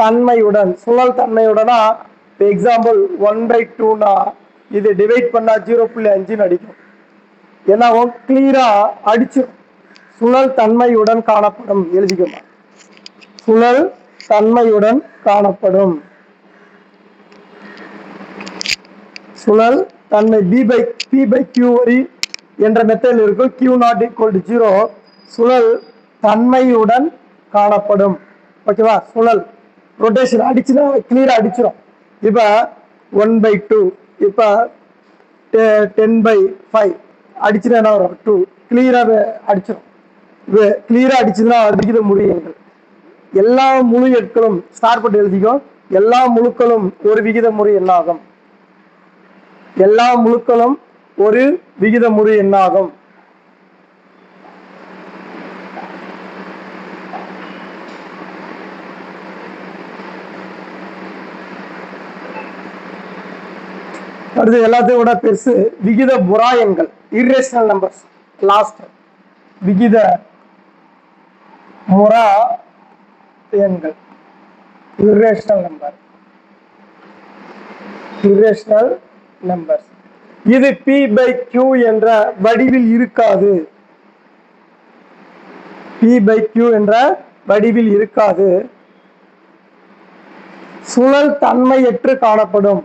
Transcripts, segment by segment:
தன்மையுடன் சுழல் தன்மையுடனா எக்ஸாம்பிள் 1/2னா இது டிவைட் பண்ணா 0.5 அடிக்கும். என்னாவும் கிளியரா அடிச்சிடும். சுழல் தன்மையுடன் காணப்படும் எழுதிக்கணும். சுழல் தன்மையுடன் காணப்படும். சுழல் தன்மை P/Q வரி என்ற மெத்தடில் இருக்கும். Q not equal to 0 சுழல் தன்மையுடன் காணப்படும். ஓகேவா? சுழல் ரொட்டேஷன் அடிச்சுன்னா கிளியரா அடிச்சிடும். இப்போ 1/2 இப்போ 10/5 அடிச்சுன்னா என்ன வரும்? 2 கிளியராக அடிச்சிடும். கிளியரா அடிச்சுன்னா விகித முழு எண்கள் எல்லா முழு எண்களும் ஸ்டார் போட்டு எழுதிக்கும். எல்லா முழுக்களும் ஒரு விகித முறை எண்ணாகும். எல்லா முழுக்களும் ஒரு விகித முறை எண்ணாகும். அடுத்து எல்லாத்தையும் விட பெருசு விகித புறா எண்கள், இர்ரேஷனல் நம்பர்ஸ். லாஸ்ட் விகித முறா எண்கள், இர்ரேஷனல் நம்பர், இர்ரேஷனல் நம்பர்ஸ். இது P/Q என்ற வடிவில் இருக்காது. P/Q என்ற வடிவில் இருக்காது. சுழல் தன்மையற்று காணப்படும்.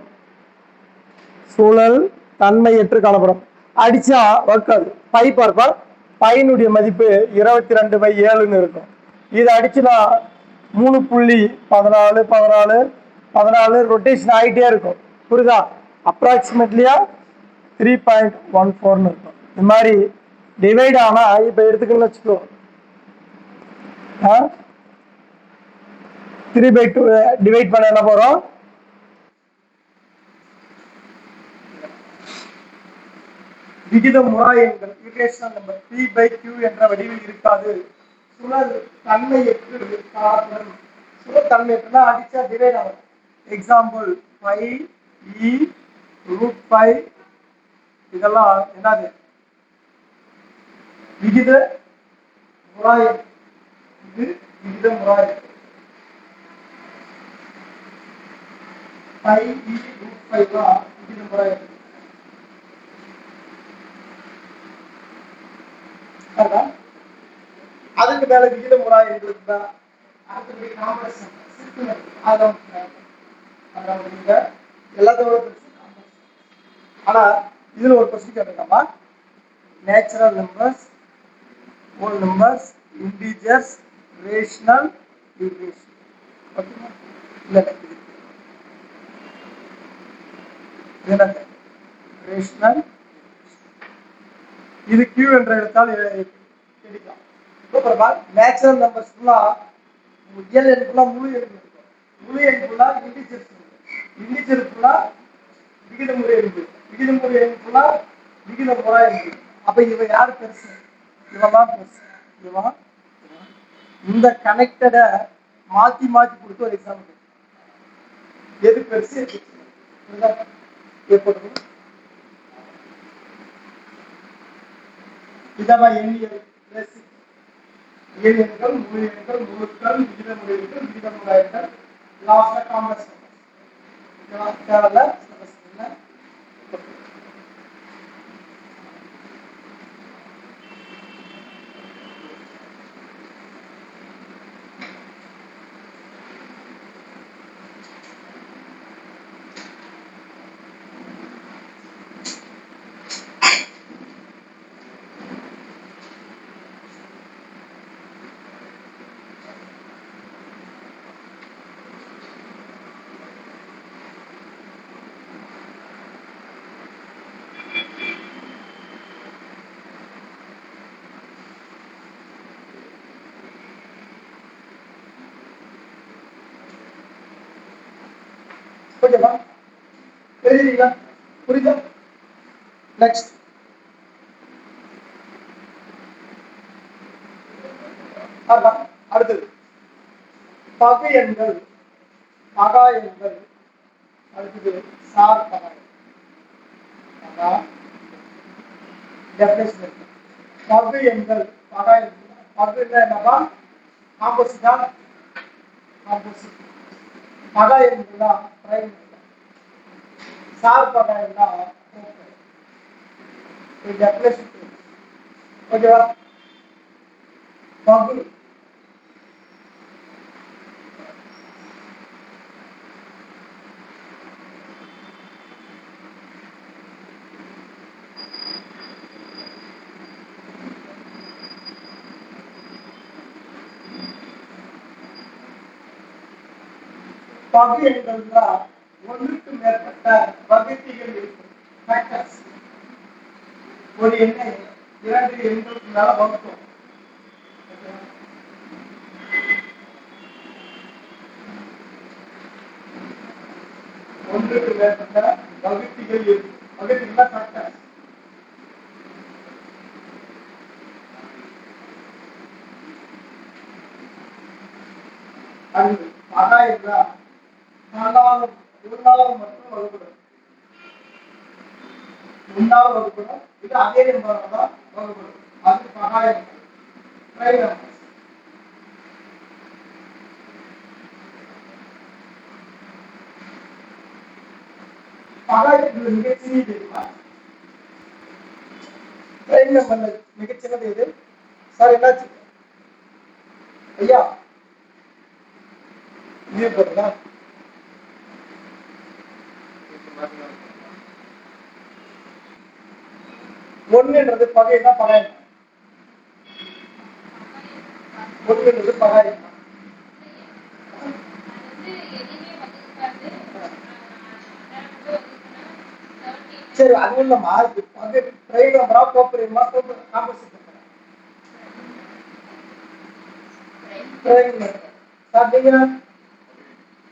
சுழல் தன்மையற்று காணப்படும். அடிச்சா வர்க்காது. பை பார்ப்பா பையனுடைய மதிப்பு 22/7 இருக்கும். இது அடிச்சுனா 3.14 ரொட்டேஷன் ஆகிட்டே இருக்கும். புரியுதா? அப்ராக்சிமேட்லியா 3.14 இருக்கும். இது மாதிரி டிவைட் ஆனா இப்ப எடுத்துக்கணும்னு வச்சுக்கோ, 3/2 டிவைட் பண்ண என்ன போறோம்? விகித முறா எண்கள் இர்ரேஷனல் நம்பர் P/Q என்ற வடிவில் இருக்காது. சுழல் தன்மையற்று காணப்படும். சுழல் தன்மையற்றுனா அடிச்சா டிவைட் ஆகும். எக்ஸாம்பிள் 5e√5 இதெல்லாம் என்னது? விகித முறா எண். இது விகித முறா எண். 5e√5 தான் விகித முறா எண். அதுக்கு மேல விகித முறா எண்களுக்கு தான் அடுத்தபடி காம்ப்ளெக்ஸ் எல்லாத்தோட ஆனா இதுல ஒரு கொஸ்டின் கேட்டிருக்காமா, natural numbers, whole numbers, integers, rational, irrational. ஓகேவா? இல்ல என்னது ரேஷனல், இது Q என்ற எழுத்தால் கிடைக்கும். நேச்சுரல் நம்பர்ஸ் ஃபுல்லா இயல் எண் ஃபுல்லா முழு எண் இருக்கும். முழு எண் ஃபுல்லா இன்டிஜர்ஸ் இருக்கும். இன்டிஜர் ஃபுல்லா விகித முறை எண் இருக்கும். விகித முறை எண் ஃபுல்லா விகித முறா எண் இருக்கும். அப்ப இவன் யாரு பெருசு? இவன் தான் பெருசு. இவன் இந்த கனெக்டட மாத்தி மாத்தி கொடுத்து ஒரு எக்ஸாம்பிள் எது பெருசு எப்படி இதெல்லாம் எண்ணியல் பேசிக் இயல் எண்கள், முழு எண்கள், முழுக்கள், விகித முறை எண்கள், விகித முறை எண்கள், லாஸ்ட்ல காம்ப்ளெக்ஸ் நம்பர்ஸ். தேவையில்ல ஓகேவா? தெரியுங்களா? புரியுதா? நெக்ஸ்ட் அடுத்தது பகை எண்கள், பகா எண்கள். அடுத்தது சார் பகை. டெஃபினேஷன் இருக்கு. பகு எண்கள், பகா எண்கள். பகுன்னா என்னப்பா? ஆப்போசிட்டா காம்போசிட். பகா எண்கள்னா பிரைம் நம்பர். சார் பகா எண்ணா இது டெஃபினேஷன். ஓகேவா? பகு பகு எண்கள்னா ஒன்றுக்கு மேற்பட்ட வகுத்திகள் இருக்கும். ஃபேக்டர்ஸ். ஒரு எண்ணை 2 எண்களுக்கு மேல வகுக்கும். ஒன்றுக்கு மேற்பட்ட வகுத்திகள் இருக்கும். வகுத்திகள் ஃபேக்டர்ஸ். அது பகா எண்ணா நாலாவது ஒன்றாவது மட்டும் வகுப்படும். ஒன்றாவது வகுப்படும். இது அதே நம்பரால தான் வகுப்படும். அது பகா எண். Prime number. பகா எண்கள் மிகச்சிறியது தெரியுமா? பிரைம் நம்பர்ல மிகச்சிறந்தது எது? சார் என்னாச்சு ஐயா? இது போடுறா ஒன்றுன்றது பகைன்னா பகை. ஒன்றுன்றது பகை. சரி, அது இல்லம்மா. இது பகை பிரைம் நம்பரா கோப்பரியமா காம்போசிட் நம்பரா? Prime number. பார்த்தீங்கன்னா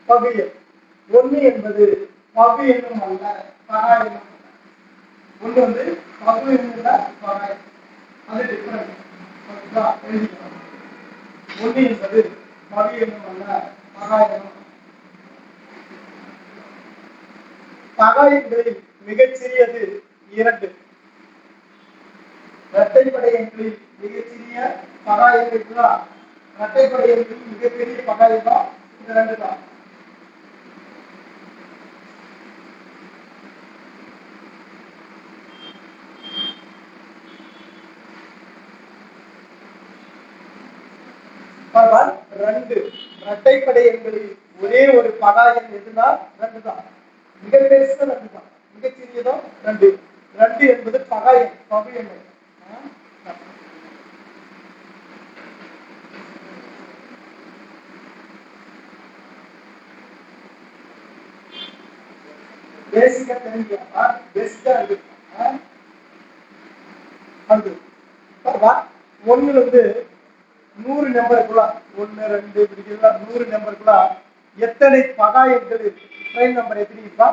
பகு எண். ஒன்று என்பது பகு எண்ணும் அல்ல, பகா எண்ணும். ஒன்று வந்து பகு எண்ணுல பகா. அது டிஃபரன்ஸ். எழுதிக்கலாம். ஒன்று என்பது பகு எண்ணும் அல்ல, பகா எண்ணும். பகா எண்களில் மிகச்சிறியது 2. இரட்டைப்படை எண்களில் மிகச்சிறிய பகா எண்களா? இரட்டைப்படை எண்களில் மிகப்பெரிய பகா எண்ணா? இந்த 2 தான். ஆனால் 2 இரட்டைப்படை எண்களில் ஒரே ஒரு பகா எண் எதுனா 2 தான். மிக பெருசு 2 தான். மிகச்சிறியதோ 2. 2 என்பது பகா எண், பகு எண். பேசிக்கா தெரிஞ்சுக்கா? பேசிக்கா இருக்கு. அது ஒண்ணுல இருந்து 100 நம்பருக்குள்ள 1 2 இப்படி 100 நம்பருக்குள்ள எத்தனை பகா எண்கள் இருக்கு? பிரைம் நம்பர் எத்தனை இருக்கா?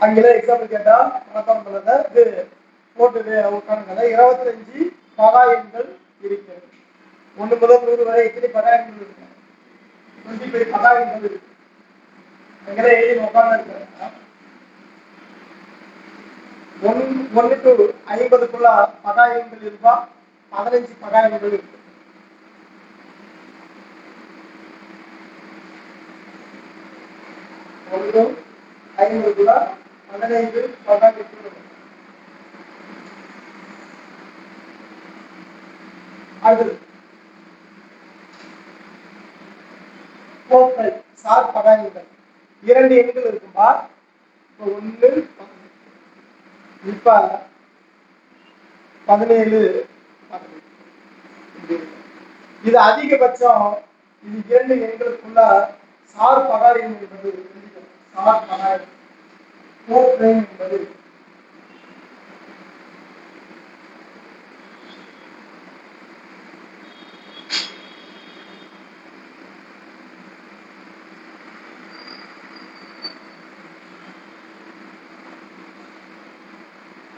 அங்கே எக்ஸாம்பிள் கேட்டா வணக்கம் பண்ணத இது போட்டு உட்காந்துங்க. 25 பகா எண்கள் இருக்கிறது. 1 முதல் 100 வரை எத்தனை பகா எண்கள் இருக்கு? 25 பகா எண்கள் இருக்கு. அங்கே எழுதி உட்கார்ந்து இருக்கிறேன். 1 to 50க்குள்ள பகா எண்கள் இருக்கா? 15 பகா எண்கள் இருக்கு. 1 to 50க்குள்ள 15 பகா எண்கள் இருக்கு. அடுத்து சார் பகா எண்கள் 2 எண்கள் இருக்கும்பா. இப்போ 1 இப்ப 17 இது அதிகபட்சம். இது 2 எண்களுக்குள்ள சார் பகா எண் என்பது சார் பகா எண் என்பது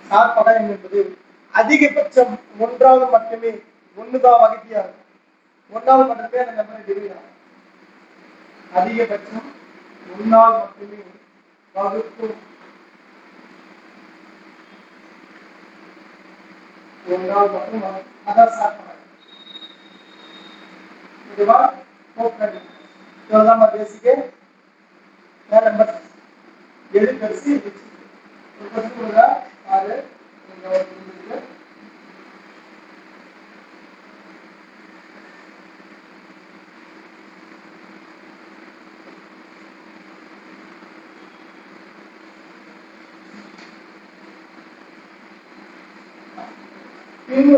சார் பகா எண் என்பது அதிகபட்சம் 1வது மட்டுமே 1 தான் வகுத்தியா இருக்கும். 1வது மட்டுமே அந்த நம்பரை டிவைட் ஆகும். அதிகபட்சம் 1வது மட்டுமே வகுக்கும். 1வது மட்டும் அதான் சார் பகா. ஓகேவா? ஓகே. இவ்வளவுதான் பேசிக்கு. வேற நம்பர் எது பெருசு இது ஒரு பத்து கொடுங்க. 6 இங்க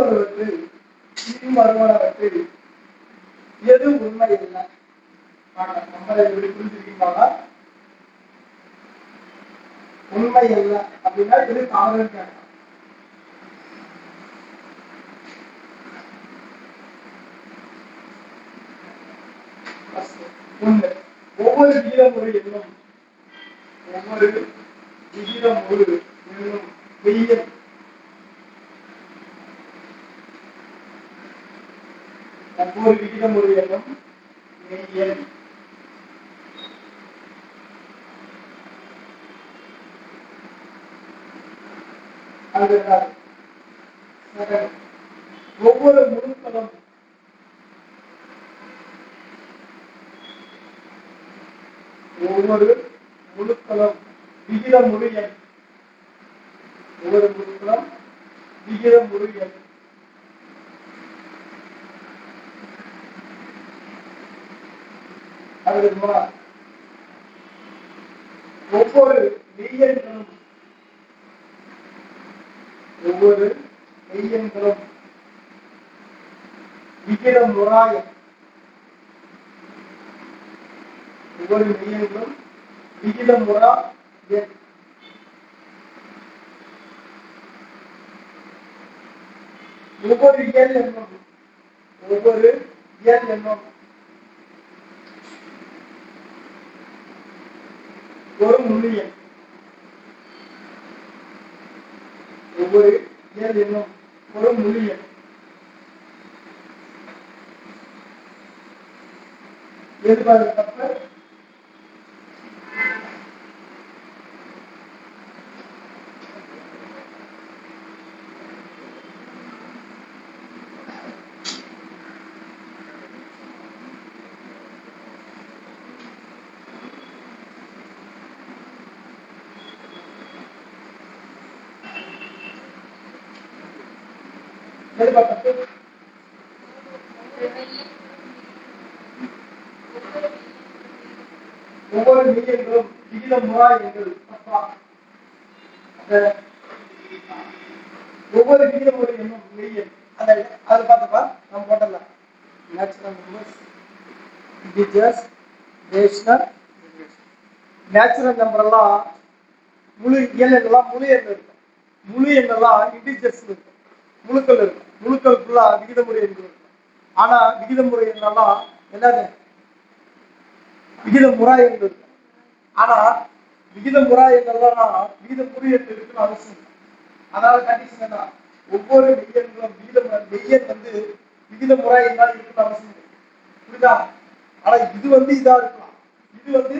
ஒரு இருக்கு. பின்வருவனவற்றில் எது உண்மை இல்லை? நம்மளை எப்படி புரிஞ்சுக்கிட்டாங்க? உண்மை இல்லை அப்படின்னா இது தவறுன்னு கேட்கலாம். உண்மை. ஒவ்வொரு விகிதமுறு எண்ணும் மெய்யெண். ஒவ்வொரு விகிதமுறு எண்ணும் மெய்யெண். ஒவ்வொரு முழுக்களும் விகிதமுறு எண். ஒவ்வொரு முழுக்களும் விகிதமுறு எண். ஒவ்வொரு மெய்யெண்களும் விகிதமுறா எண். ஒவ்வொரு மெய்யெண்களும் விகிதமுறா எண். ஒவ்வொரு இயல் எண்ணும் ஒரு முழு எண். ஒவ்வொரு இயல் எண்ணும் ஒரு முழு எண். எதிர்பார்க்கப்பட்ட ஒவ்வொரு மெய்யெண்களும் விகிதமுறா எண்கள். ஒவ்வொரு விகிதமுறு எண்ணும் மெய்யெண். அதை பார்த்தப்பா நம்ம போட்டலாம். Natural numbers, integers, rational. Natural number எல்லாம் முழு இயல் எண்ணெல்லாம் முழு எண் இருக்கும். முழு எண்ணெல்லாம் இன்டிஜர்ஸ் இருக்கும். முழுக்கள் இருக்கும். முழுக்களுக்குள்ள விகிதமுறை எண்கள் இருக்கும். ஆனா விகிதமுறை எண்ணெல்லாம் என்னது? விகிதமுறா எண்கள் இருக்கும். ஆனா விகிதமுறா எண்ணெல்லாம் விகிதமுறு எண் இருக்குன்னு அவசியம் இல்லை. அதனால கண்டிஷன் என்ன? ஒவ்வொரு மெய்யெண்களும் மெய்யெண் விகிதமுறா எண்ணால் இருக்குன்னு அவசியம் இல்லை. புரியுதா? ஆனா இது இதா இருக்கலாம், இது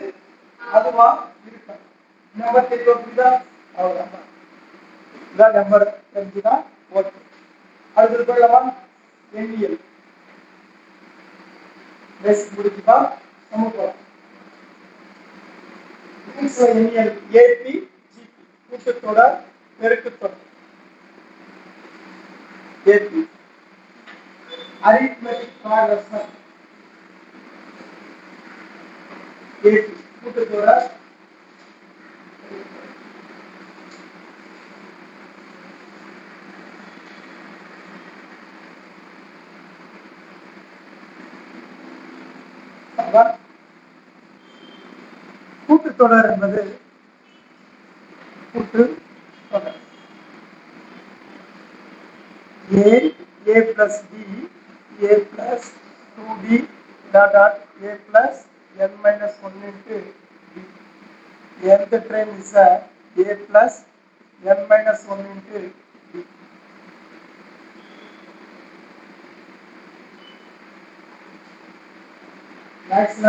அதுவா இருக்கலாம். நம்பர் தெரியும். புரியுதா? அவ்வளவுதான். இதான் நம்பர் தெரிஞ்சுதான் ஓகே. அடுத்தது போயிடலாமா? எண்ணியல் பேசிக் முடிச்சுப்பா. நம்ம போலாம். எண்ணியல் ஏபி ஜிபி கூட்டுத்தொடர் பெருக்குத்தொடர். AP arithmetic progression. ஏபி கூட்டுத்தொடர் கூட்டுத்தொடர் என்பது கூட்டுத்தொடர் a plus b a plus 2b dot dot a plus n minus 1 into b. The nth term is a plus n minus 1 into b. மேக்ஸ்ல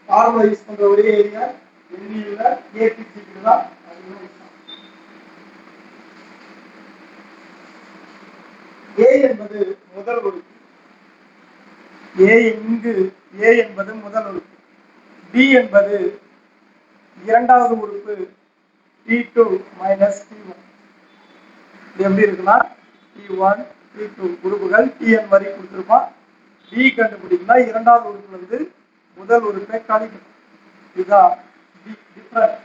ஃபார்முலா யூஸ் பண்ற ஒரே area எண்ணியல்ல ஏபிஜிக்கு தான். ஏ என்பது முதல் உறுப்பு, ஏ இங்கு ஏ என்பது முதல் உறுப்பு, டி என்பது இரண்டாவது உறுப்பு, T2 மைனஸ் T1. இது எப்படி இருக்குன்னா T1 T2 உறுப்புகள் Tn வரை கொடுத்துருப்பான். டி கண்டுபிடிக்கணும்னா இரண்டாவது உறுப்புல இருந்து முதல் உறுப்பை கழிக்கணும். இதுதான் டிஃபரன்ஸ்.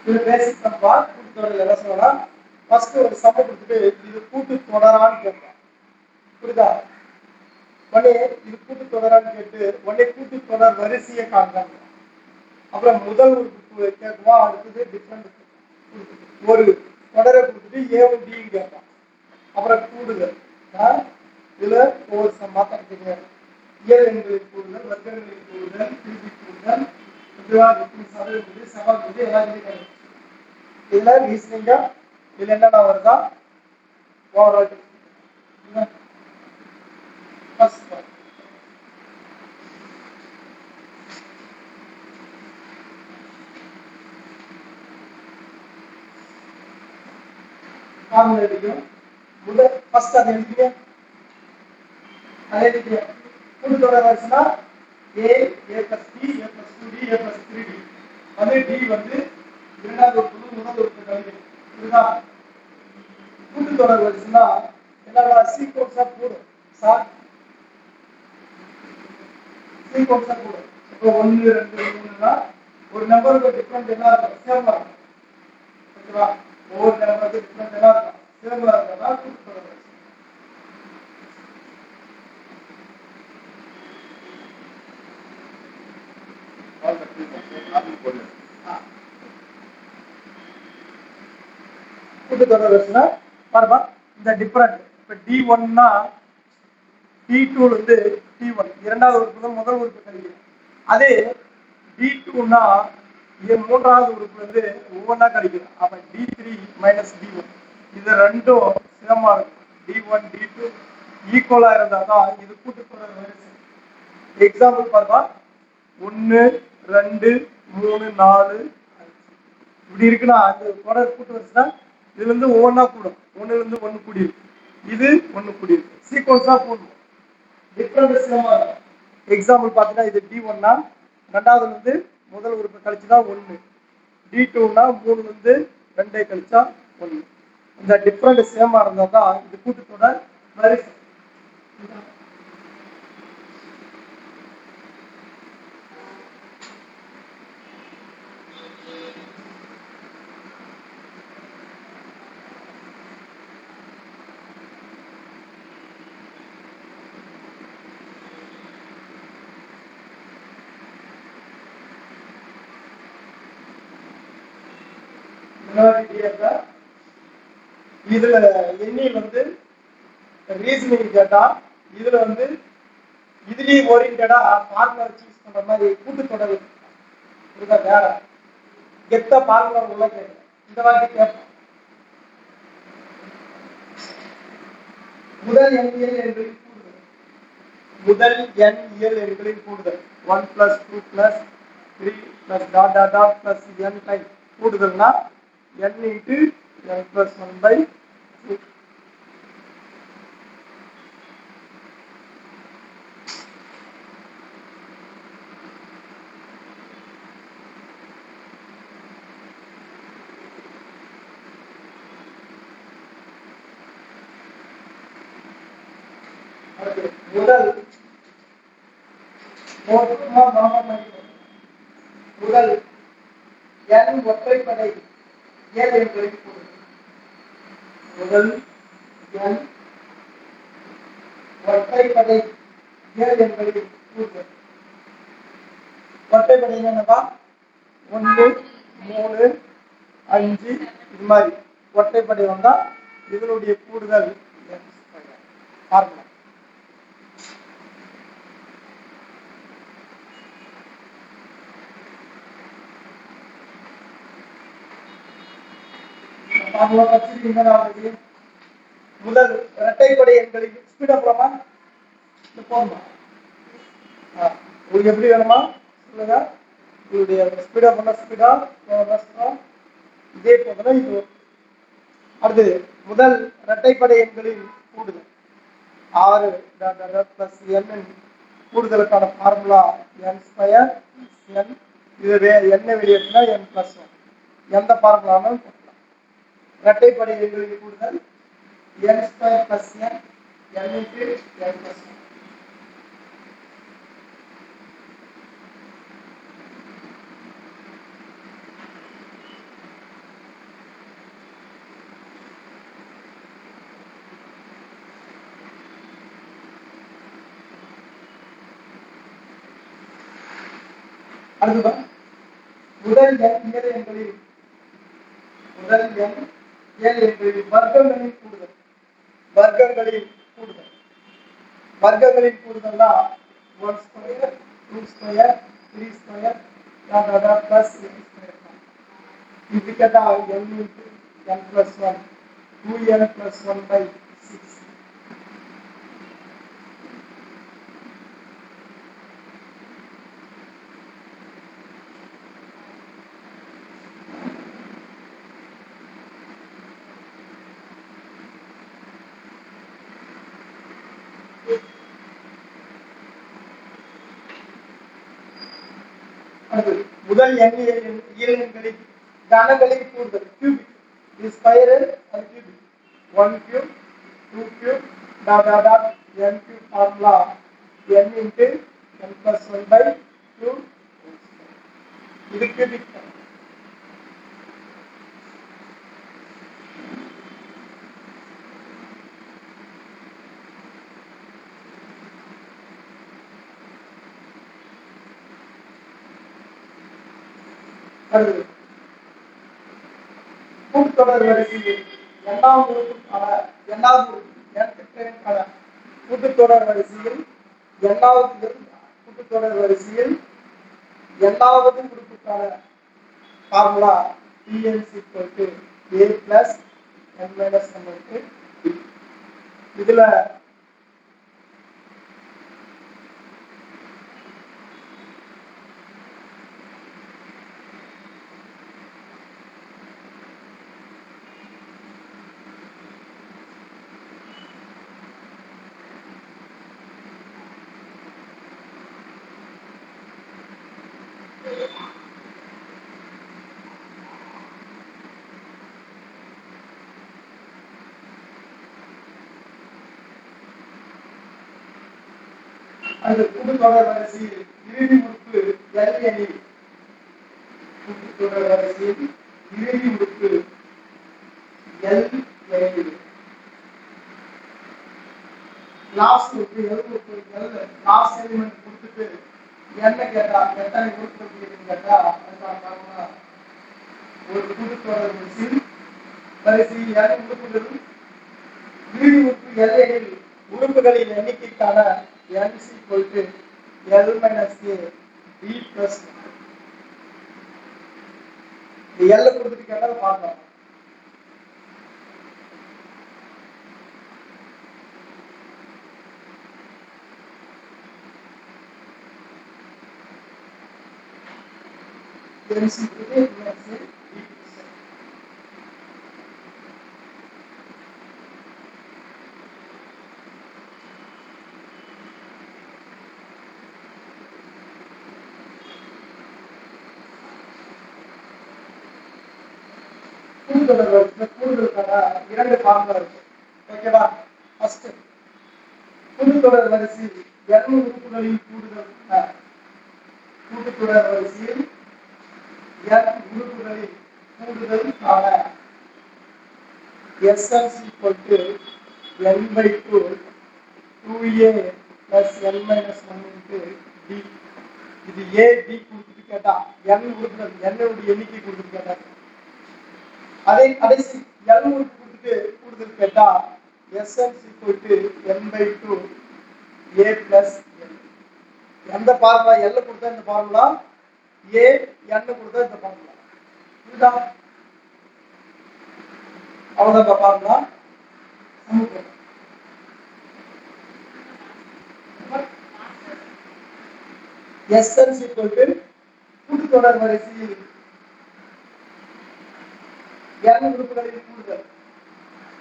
இது பேசிக் சம்பா கூட்டுத்தொடர் என்ன சொல்லலாம். ஃபர்ஸ்ட் ஒரு சம்பை கொடுத்துட்டு இது கூட்டு தொடரான்னு கேட்பான். புரியுதா? உடனே இது கூட்டு தொடரான்னு கேட்டு உடனே கூட்டு தொடர் வரிசையை காண்றாங்க. அப்புறம் முதல் உறுப்பு கேட்குவா, அடுத்தது டிஃபரெண்ட் ஒரு தொடரை கொடுத்துட்டு ஏவும் டியும் கேட்பான். அப்புறம் கூடுதல் இதுல ஒவ்வொரு மாற்றம் தெரியாது. இயல் எண்களின் கூடுதல், வர்க்கங்களின் கூடுதல், திருப்பி கூடுதல், சவால் எல்லாத்தையும் இதுல ரீசனிங்கா இதுல என்னென்ன வருதா ஓவரால் எழுதிக்கும். முதல் ஃபர்ஸ்ட் அதை எழுதிக்க கூட்டுத்தொடர் வருஷம்னா ஏ பிளஸ் டி, ஏ பிளஸ் 2டி, ஏ பிளஸ் 3டி. அது டி வந்து இரண்டாவது உறுப்பு முதல் உறுப்பு கழிக்கணும். இதுதா கூட்டுத்தொடர் வருஷம்னா என்னடா சீக்வன்ஸா கூடும். சீக்வன்ஸா கூடும். இப்போ 1 2 3னா ஒரு நம்பருக்கு டிஃபரண்ட் என்ன இருக்கும்? சேமா இருக்கும். ஓகேவா? ஒவ்வொரு நம்பருக்கு டிஃபரண்ட் என்ன இருக்கும்? சேமா இருக்கா கூட்டுத்தொடர். கூட்டுத்தொடர் வருஷம்னா பாருப்பா இந்த டிஃபரண்ட். இப்போ D1னா T2 இருந்து T1 இரண்டாவது உறுப்பு முதல் உறுப்பு கழிக்கணும். அதே D2னா மூன்றாவது உறுப்புல இருந்து ஒவ்வொன்றா கழிக்கணும். அப்ப D3 மைனஸ் D1 இது ரெண்டும் சேமா இருக்கும். D1 D2 ஈக்குவலா இருந்தாதான் இது கூட்டுத்தொடர் வரிசை. எக்ஸாம்பிள் பாருப்பா 1 2 3 4 இப்படி இருக்குன்னா அந்த தொடர் கூட்டு வரிசைனா இதுல இருந்து ஒவ்வொன்றா கூடும். ஒண்ணுல இருந்து ஒண்ணு கூடி இருக்கு, இது ஒண்ணு கூடி இருக்கு. சீக்வன்ஸா போடணும். டிஃபரண்ட் சேமா இருக்கும். எக்ஸாம்பிள் பார்த்தீங்கன்னா இது D1னா ரெண்டாவதுல இருந்து முதல் உறுப்பு கழிச்சுதான் 1, D2னா 3ல இருந்து 2 கழிச்சா 1. இந்த டிஃபரண்ட் சேமா இருந்தா தான் இது கூட்டுத்தொடர் வரிசை. இதுல எண்ணில் வந்து ரீசனிங் கேட்டா இதுல வந்து இதுலயும் ஓரியன்டா ஃபார்முலா யூஸ் பண்ற மாதிரி கூட்டுத்தொடர் இருக்கா வேற கெத்த ஃபார்முலா உள்ள கேட்க இந்த வாட்டி கேட்போம். முதல் எண்ணியல் எண்களின் கூடுதல், முதல் எண் இயல் எண்களின் கூடுதல் 1 + 2 + 3 + dot dot dot + n time கூடுதல்னா n × n + 1/2. முதல் முதல் n ஒற்றைப்படை இயல் எண்களின் கூடுதல், முதல் n ஒற்றைப்படை இயல் எண்களின் கூடுதல். ஒற்றைப்படை என்னப்பா 1 3 5 இது மாதிரி ஒற்றைப்படை வந்தா இதனுடைய கூடுதல் ஃபார்முலா. முதல் இரட்டைப்படை எண்களின் ஸ்பீட் போலாமா? உங்களுக்கு எப்படி வேணுமா சொல்லுங்க. உங்களுடைய ஸ்பீடா பண்ண ஸ்பீடா இதே போல இது. அடுத்து முதல் இரட்டைப்படை எண்களின் கூடுதல் 6 பிளஸ் n கூடுதலுக்கான ஃபார்முலா n ஸ்கொயர் n. இது என்ன வெளியேறினா n பிளஸ் 1. எந்த ஃபார்முலாவும் போடலாம். இரட்டைப்படை எண்களின் கூடுதல் n square plus n into n plus 1. அடுத்ததான் முதல் n ஏழு எண்களில் வர்க்கங்களின் கூடுதல். வர்க்கங்களின் கூடுதல்னா 1 square 2 square 3 square plus n square. இது கேட்டா n into n plus 1 2n plus 1 by 6. முதல் n இயல்களின் கணங்களின் கூடுதல் கியூபிக். இது square and cubic. 1 cube 2 cube n cube formula n into n plus 1 by 2. இது கியூபிக். கூட்டுத்தொடர் வரிசையில் இரண்டாவது கூட்டுத்தொடர் வரிசையில் இரண்டாவது உறுப்புக்கான formula Pn a plus n minus 1 இதுல அந்த கூட்டுத்தொடர் வரிசையில் இறுதி உறுப்பு L எனில் கூட்டுத்தொடர் வரிசையில் இறுதி உறுப்பு L எனில் லாஸ்ட் உறுப்பு லாஸ்ட் எலிமெண்ட் கொடுத்துட்டு என்ன கேட்டா எத்தனை உறுப்பு கேட்டா ஒரு கூட்டுத்தொடர் வரிசையில் L உறுப்புகள் இறுதி உறுப்பு L எனில் உறுப்புகளின் எண்ணிக்கைக்கான n L minus a b plus L கொடுத்துட்டு கேட்டா பார்க்கலாம். கூடுதலுக்கான இரண்டு ஃபார்முலா இருக்கு. ஓகேவா? ஃபர்ஸ்ட் கூட்டுத்தொடர் வரிசையில் n உறுப்புகளின் கூட்டுத்தொடர் வரிசையில் n உறுப்புகளின் கூடுதலுக்கான Sn n by 2 2a plus n minus 1 into d. இது a b கொடுத்துட்டு கேட்டா n உறுப்புகள் n உடைய எண்ணிக்கை கொடுத்துட்டு கேட்டா அதே கடைசி L உறுப்பு கொடுத்துட்டு கூடுதல் கேட்டா Sn n by 2 a plus n. எந்த ஃபார்முலா L கொடுத்தா இந்த ஃபார்முலா a n கொடுத்தா இந்த ஃபார்முலா. இதுதான் அவ்வளவுதான் ஃபார்முலா. Sn equal to கூட்டுத்தொடர் வரிசையில் n உறுப்புகளின் கூடுதல்.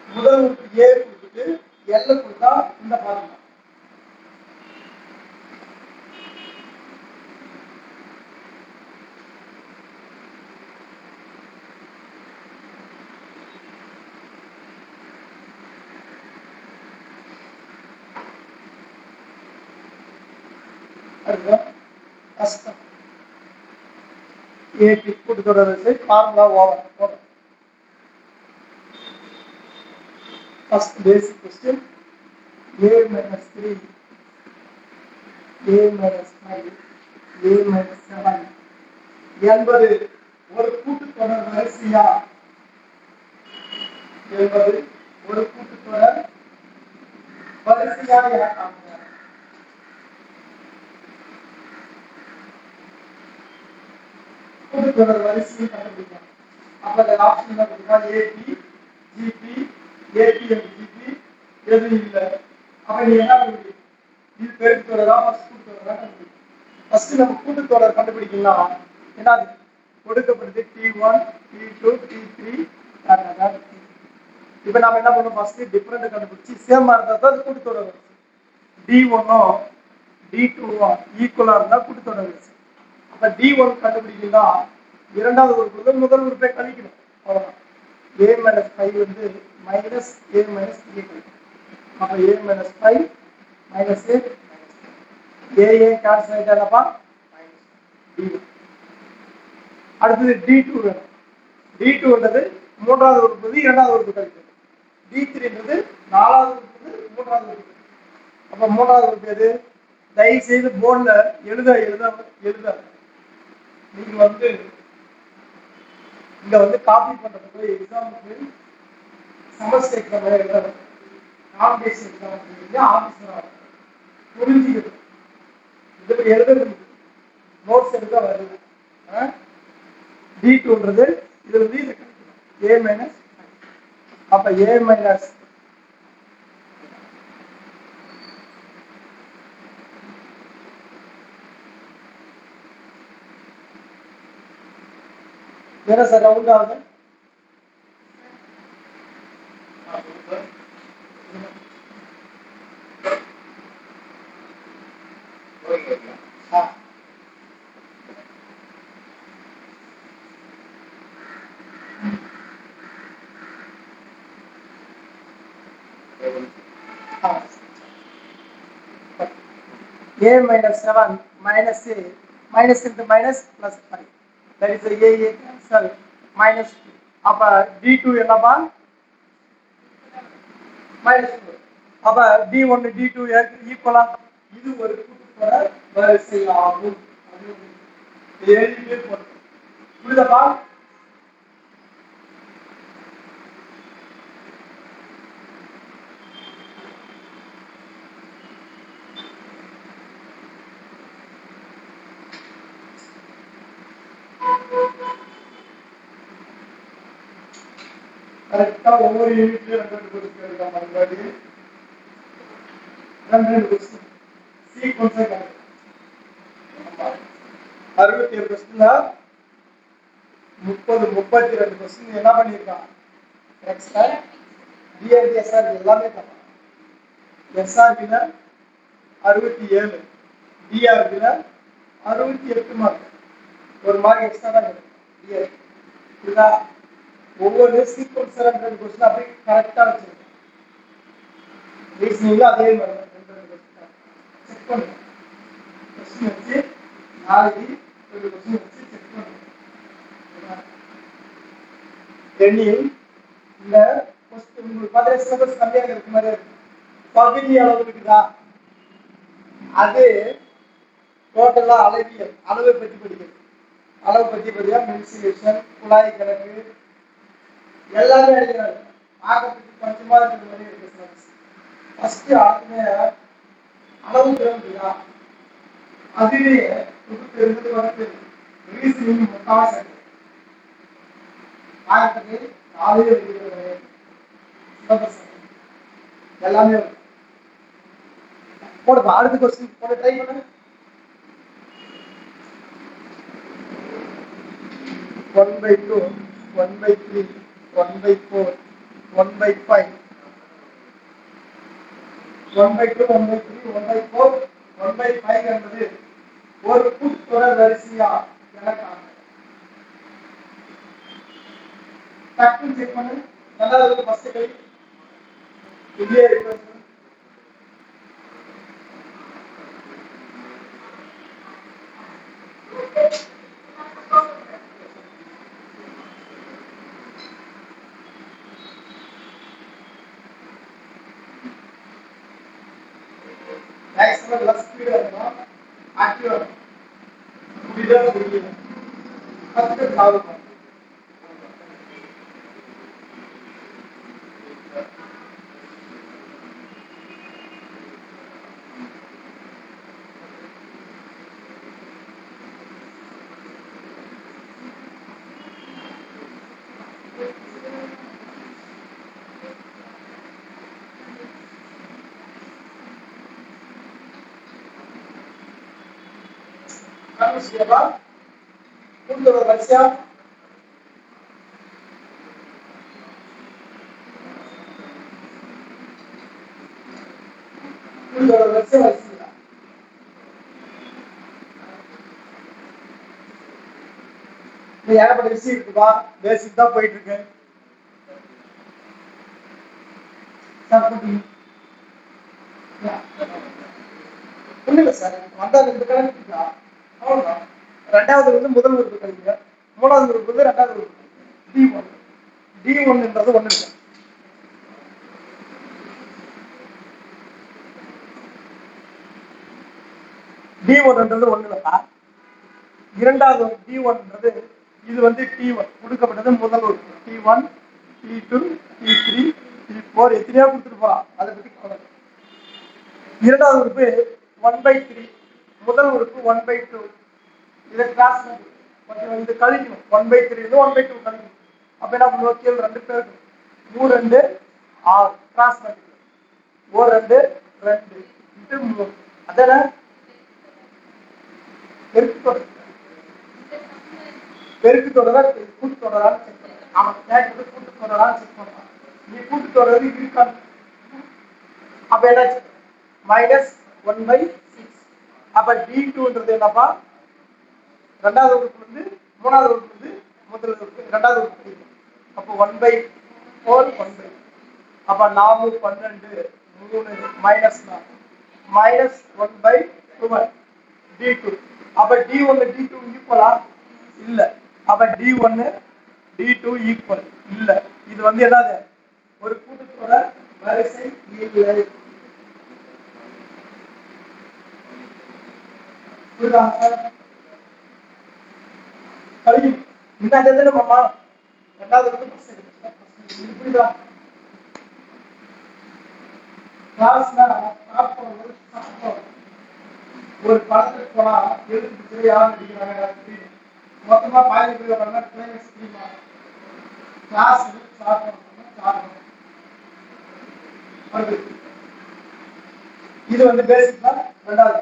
முதல் உறுப்பு A கொடுத்துட்டு L கொடுத்தா இந்த ஃபார்முலா. அதுதான் கஷ்டம். A கூட்டுத்தொடர் வரிசை formula over. First basic question, a minus 3, a minus 5, a minus 7 என்பது ஒரு கூட்டுத்தொடர் வரிசையா என்பது ஒரு கூட்டுத்தொடர் வரிசையா என காண்க. கூட்டுத்தொடர் வரிசையை கண்டுபிடிக்கணும். அப்ப அந்த ஆப்ஷன் பார்த்தீங்கன்னா ஏபி ஜிபி ஏபிஎம் ஜிபி எதுவும் இல்லை. அப்ப நீ என்ன கண்டுபிடிக்கும்? இது பெருக்குத்தொடரா ஃபர்ஸ்ட் கூட்டுத்தொடரா கண்டுபிடிக்கும். ஃபர்ஸ்ட் நம்ம கூட்டுத்தொடர் கண்டுபிடிக்கலாம். என்னது கொடுக்கப்படுது T1 T2 T3. இப்போ நாம என்ன பண்ணோம்? ஃபர்ஸ்ட் டிஃபரெண்ட் கண்டுபிடிச்சி சேமா இருந்தா தான் கூட்டுத்தொடர் வரிசை. D1 D2 ஈக்குவலா இருந்தா கூட்டுத்தொடர் வரிசை. அப்ப D1 கண்டுபிடிக்கலாம். இரண்டாவது உறுப்பு முதல் உறுப்பை கழிக்கணும். அவ்வளவுதான். A minus 5 வந்து minus A minus 3 கழிக்கணும். அப்ப A minus 5 minus A minus 3. A cancel ஆயிட்டானப்பா D1. அடுத்தது D2 வேணும். D2ன்றது மூன்றாவது உறுப்பு இரண்டாவது உறுப்பு கழிக்கணும். D3ன்றது நாலாவது உறுப்பு மூன்றாவது உறுப்பு. அப்ப மூன்றாவது உறுப்பு எது? தயவு செய்து போர்ட்ல எழுத நீங்க வந்து இங்க வந்து காப்பி பண்றதுக்கு எக்ஸாமுக்கு செமஸ்டர் எக்ஸாம் எழுதணும். காம்படிஷன் எக்ஸாம் ஆஃபீஸர் புரிஞ்சுக்கணும். இதுல எழுதுறது நோட்ஸ் எடுத்தா வருது. D2ன்றது இது வந்து இதை கழிக்கணும். A மைனஸ் அப்ப A மைனஸ் என்ன சார் ரவுண்ட் ஆகுது? A minus 7 minus A minus into minus plus 5. That is A cancel minus 2. அப்ப D2 என்னப்பா? minus 2. அப்ப D1 D2 ஈக்குவலா இது ஒரு கூட்டுத்தொடர் வரிசை ஆகும். புரியுதப்பா? கரெக்டா ஒவ்வொரு யூனிட்லயும் 2 கொஸ்டின் எடுக்காம முன்னாடி 2 கொஸ்டின் சீக்வன்ஸா கரெக்ட் 67 கொஸ்டின்ல 32 கொஸ்டின் என்ன பண்ணிருக்கான்? எக்ஸ்ட்ரா டிஆர்டிஎஸ்ஆர் எல்லாமே தப்பா. எஸ்ஆர்பில 67 டிஆர்பில 68 மார்க். ஒரு மார்க் எக்ஸ்ட்ரா தான் இருக்கு டிஆர்பி. இதா ஒவ்வொரு சீக்வன்ஸ் 2 கொஸ்டின் அப்படியே கரெக்டா வச்சிருக்கேன். ரீசனிங்ல அதே மாதிரி 2 கொஸ்டின் செக் பண்ணுங்க. கொஸ்டின் வச்சு நாளைக்கு ஒரு கொஸ்டின் வச்சு செக் பண்ணுங்க. எண்ணியில் இந்த கொஸ்டின் உங்களுக்கு பார்த்தா சிலபஸ் கம்மியாக இருக்க மாதிரி இருக்கு. பகுதி அளவு இருக்குதா? அது டோட்டலா அளவியல் அளவை பற்றி படிக்கிறது. அளவு பற்றி படியா மென்சுரேஷன் குழாய் கணக்கு எல்லாமே அடிக்கிறாங்க. பார்க்கறதுக்கு கொஞ்சமா இருக்கிற மாதிரி இருக்கு சிலபஸ். ஃபர்ஸ்ட் ஆளுமே அளவு தெரிஞ்சுதா? அதுலேயே தெரிஞ்சது வந்து ரீசனிங் முக்காவாசி பார்க்கறதுக்கு நாளே இருக்கிறது சிலபஸ் எல்லாமே போடுப்பா. அடுத்த கொஸ்டின் போட ட்ரை பண்ணுங்க. 1/2, 1/3, 1/4, 1/5, 1/2, 1/3, 1/4, 1/5 என்பது ஒரு கூட்டுத்தொடர் வரிசையா என காண. டக்குன்னு செக் பண்ணு. ரெண்டாவது ஃபர்ஸ்ட் கை இங்கே இருக்கு. மேக்ஸிமம் லெஸ் ஸ்பீடா இருக்கும். ஆக்டிவா முடியல முடியல. ஃபர்ஸ்ட் சால்வ் பண்ணு. கண்டுபிடிச்சிட்டா கூட்டுத்தொடர் வரிசையா கூட்டுத்தொடர் வரிசையா வரிசையா நீ ஏகப்பட்ட விஷயம் இருக்குப்பா. பேசிக் தான் போயிட்டு இருக்கு. ஒண்ணு இல்லை சார், வந்தா ரெண்டு கணக்கு அவ்வளவுதான். ரெண்டாவது வந்து முதல் உறுப்பு கழிங்க, மூணாவது உறுப்பு வந்து ரெண்டாவது உறுப்பு. D1 D1ன்றது ஒண்ணு இல்லை. D1ன்றது ஒண்ணு இல்லைப்பா. இரண்டாவது D1ன்றது இது வந்து T1 கொடுக்கப்பட்டது முதல் உறுப்பு. T1, T2, T3, T4 எத்தனையோ கொடுத்துட்டு போறான். அதை பத்தி கவலை. இரண்டாவது உறுப்பு 1/3, முதல் உறுப்பு 1/2. இதை கிராஸ் இது கழிக்கணும். 1/3 1/2 கழிக்கணும். அப்ப என்ன பண்ணுவோம்? கீழ் ரெண்டு பேர் 3 2 6 கிராஸ் பண்ணிக்கணும். 1 2 2 இது 3. அதான பெருக்கு தொடரா கூட்டு தொடரா செக் பண்ண. ஆமா, கேட்கறது கூட்டு தொடரா செக் பண்ணலாம். நீ கூட்டு தொடர் இருக்காது. அப்ப என்னாச்சு? -1/6. அப்ப D2ன்றது என்னப்பா? ரெண்டாவது உறுப்பு வந்து மூணாவது உறுப்பு வந்து முதல் உறுப்பு ரெண்டாவது உறுப்பு. அப்போ 1/4 1/2. அப்ப 4 12 3 -4 -1/12 D2. அப்ப D1 D2 ஈக்குவலா? இல்ல. அப்ப D1 D2 ஈக்குவல் இல்ல. இது வந்து என்னது? ஒரு கூட்டுத்தொடர் வரிசை இல்லை. இந்த மாமா ரெண்டாவது வந்து இப்படிதான் கிளாஸ்ல ஒரு படத்துக்கு போனா எழுத்து யாரும் நடிக்கிறாங்க, மொத்தமா பாதி பேர் வராங்க. கிளாஸ் இது வந்து பேசிக் தான். ரெண்டாவது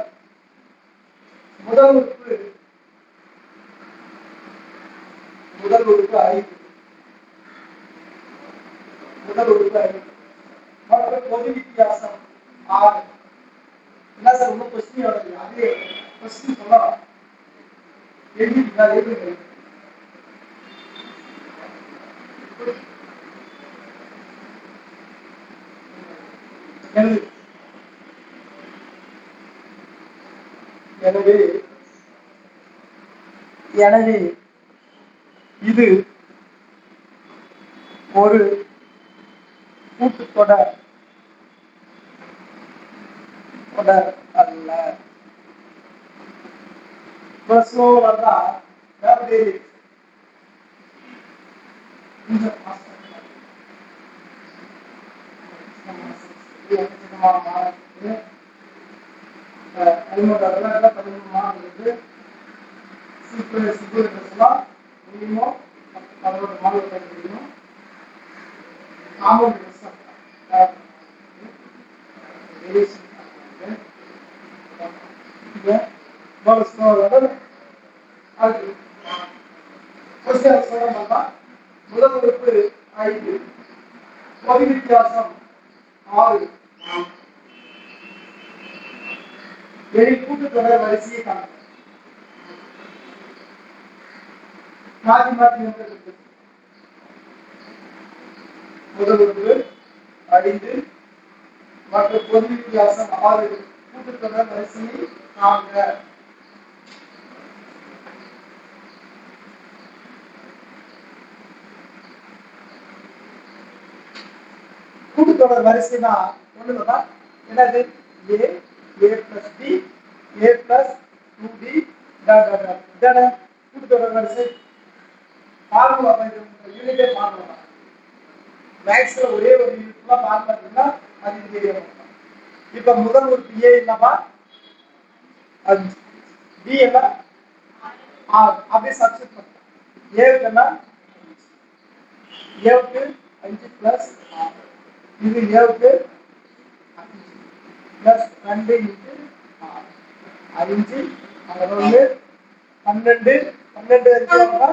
முதல் உறுப்பு 5. முதல் உறுப்பு 5 மற்றும் பொது வித்தியாசம் 6. என்ன சார் ரொம்ப கொஸ்டின் வருது? அதே கொஸ்டின் சொல்லலாம். எனவே இது ஒரு கூட்டுத்தொடர் அல்ல. கொஸ்டின் சொல்றோம்னா முதல் உறுப்பு 5 பொது வித்தியாசம் 6 எனில் கூட்டுத்தொடர் வரிசையை காண்க. மாற்றி மாற்றி நோக்கிறது. முதல் உறுப்பு 5 மற்றும் பொது வித்தியாசம் 6 கூட்டுத்தொடர் வரிசையை காண்க. கூட்டுத்தொடர் வரிசைனா ஒண்ணுதான் என்னது a plus b a plus 2b இதான கூட்டுத்தொடர் வரிசை. ஃபார்முலா யூனிட்டே ஃபார்முலா மேக்ஸ்ல ஒரே ஒரு யூனிட் தான் பார்த்தீங்கன்னா அது இந்த ஏரியா. இப்ப முதல் உறுப்பு a என்னப்பா 5 b என்ன 6 அப்படியே சப்ஸ்டிட் பண்ணு. a க்கு என்ன a க்கு 5 plus 6 இது a க்கு 5 plus 2 into 6 5 அங்க வந்து 12 12 இருக்குன்னா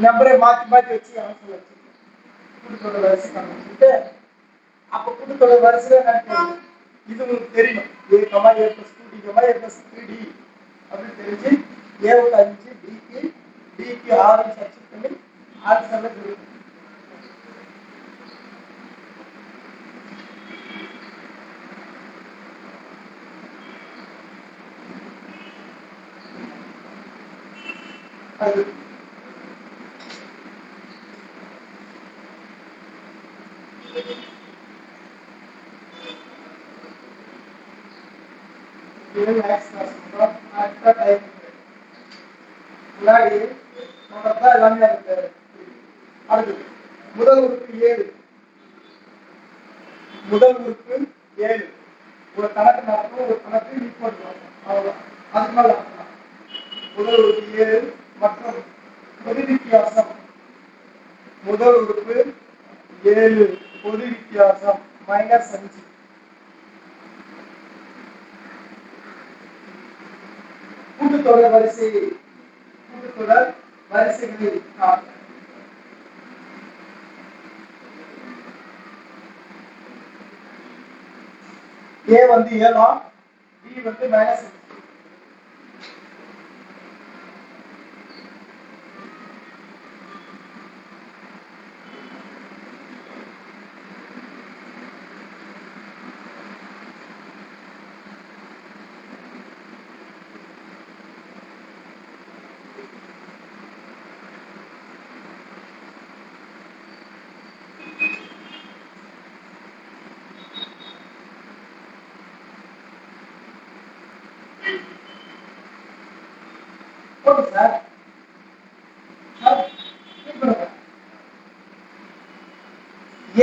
நம்பரை மாத்தி மாத்தி வச்சு ஆன்சர் வச்சு கூட்டுத்தொடர் வரிசை கண்டுபிடிச்சிட்டு அப்ப கூட்டுத்தொடர் வரிசையில என்ன இது உங்களுக்கு தெரியும் a, a plus 2d, a plus 3d அப்படின்னு தெரிஞ்சு a க்கு 5 d க்கு 6 சப்ஸ்டிட் பண்ணி ஆன்சர்ல தெரியும். அது இது மேக்ஸ் கிளாஸ் அடுத்த டைம் முன்னாடி நம்ம தான் எல்லாமே அடுத்து முதல் உறுப்பு 7 முதல் உறுப்பு 7 ஒரு கணக்கு நடக்கும் ஒரு கணக்கு ஈக்குவல் அவ்வளவுதான் அதுக்கு மேல முதல் உறுப்பு 7 மற்றும் பொது வித்தியாசம் முதல் உறுப்பு 7 பொது வித்தியாசம் -5 கூட்டுத்தொடர் வரிசை கூட்டுத்தொடர் வரிசைகளில் காண்க. a வந்து 7 b வந்து -5 ஓகே சார். சார் பண்ணுங்க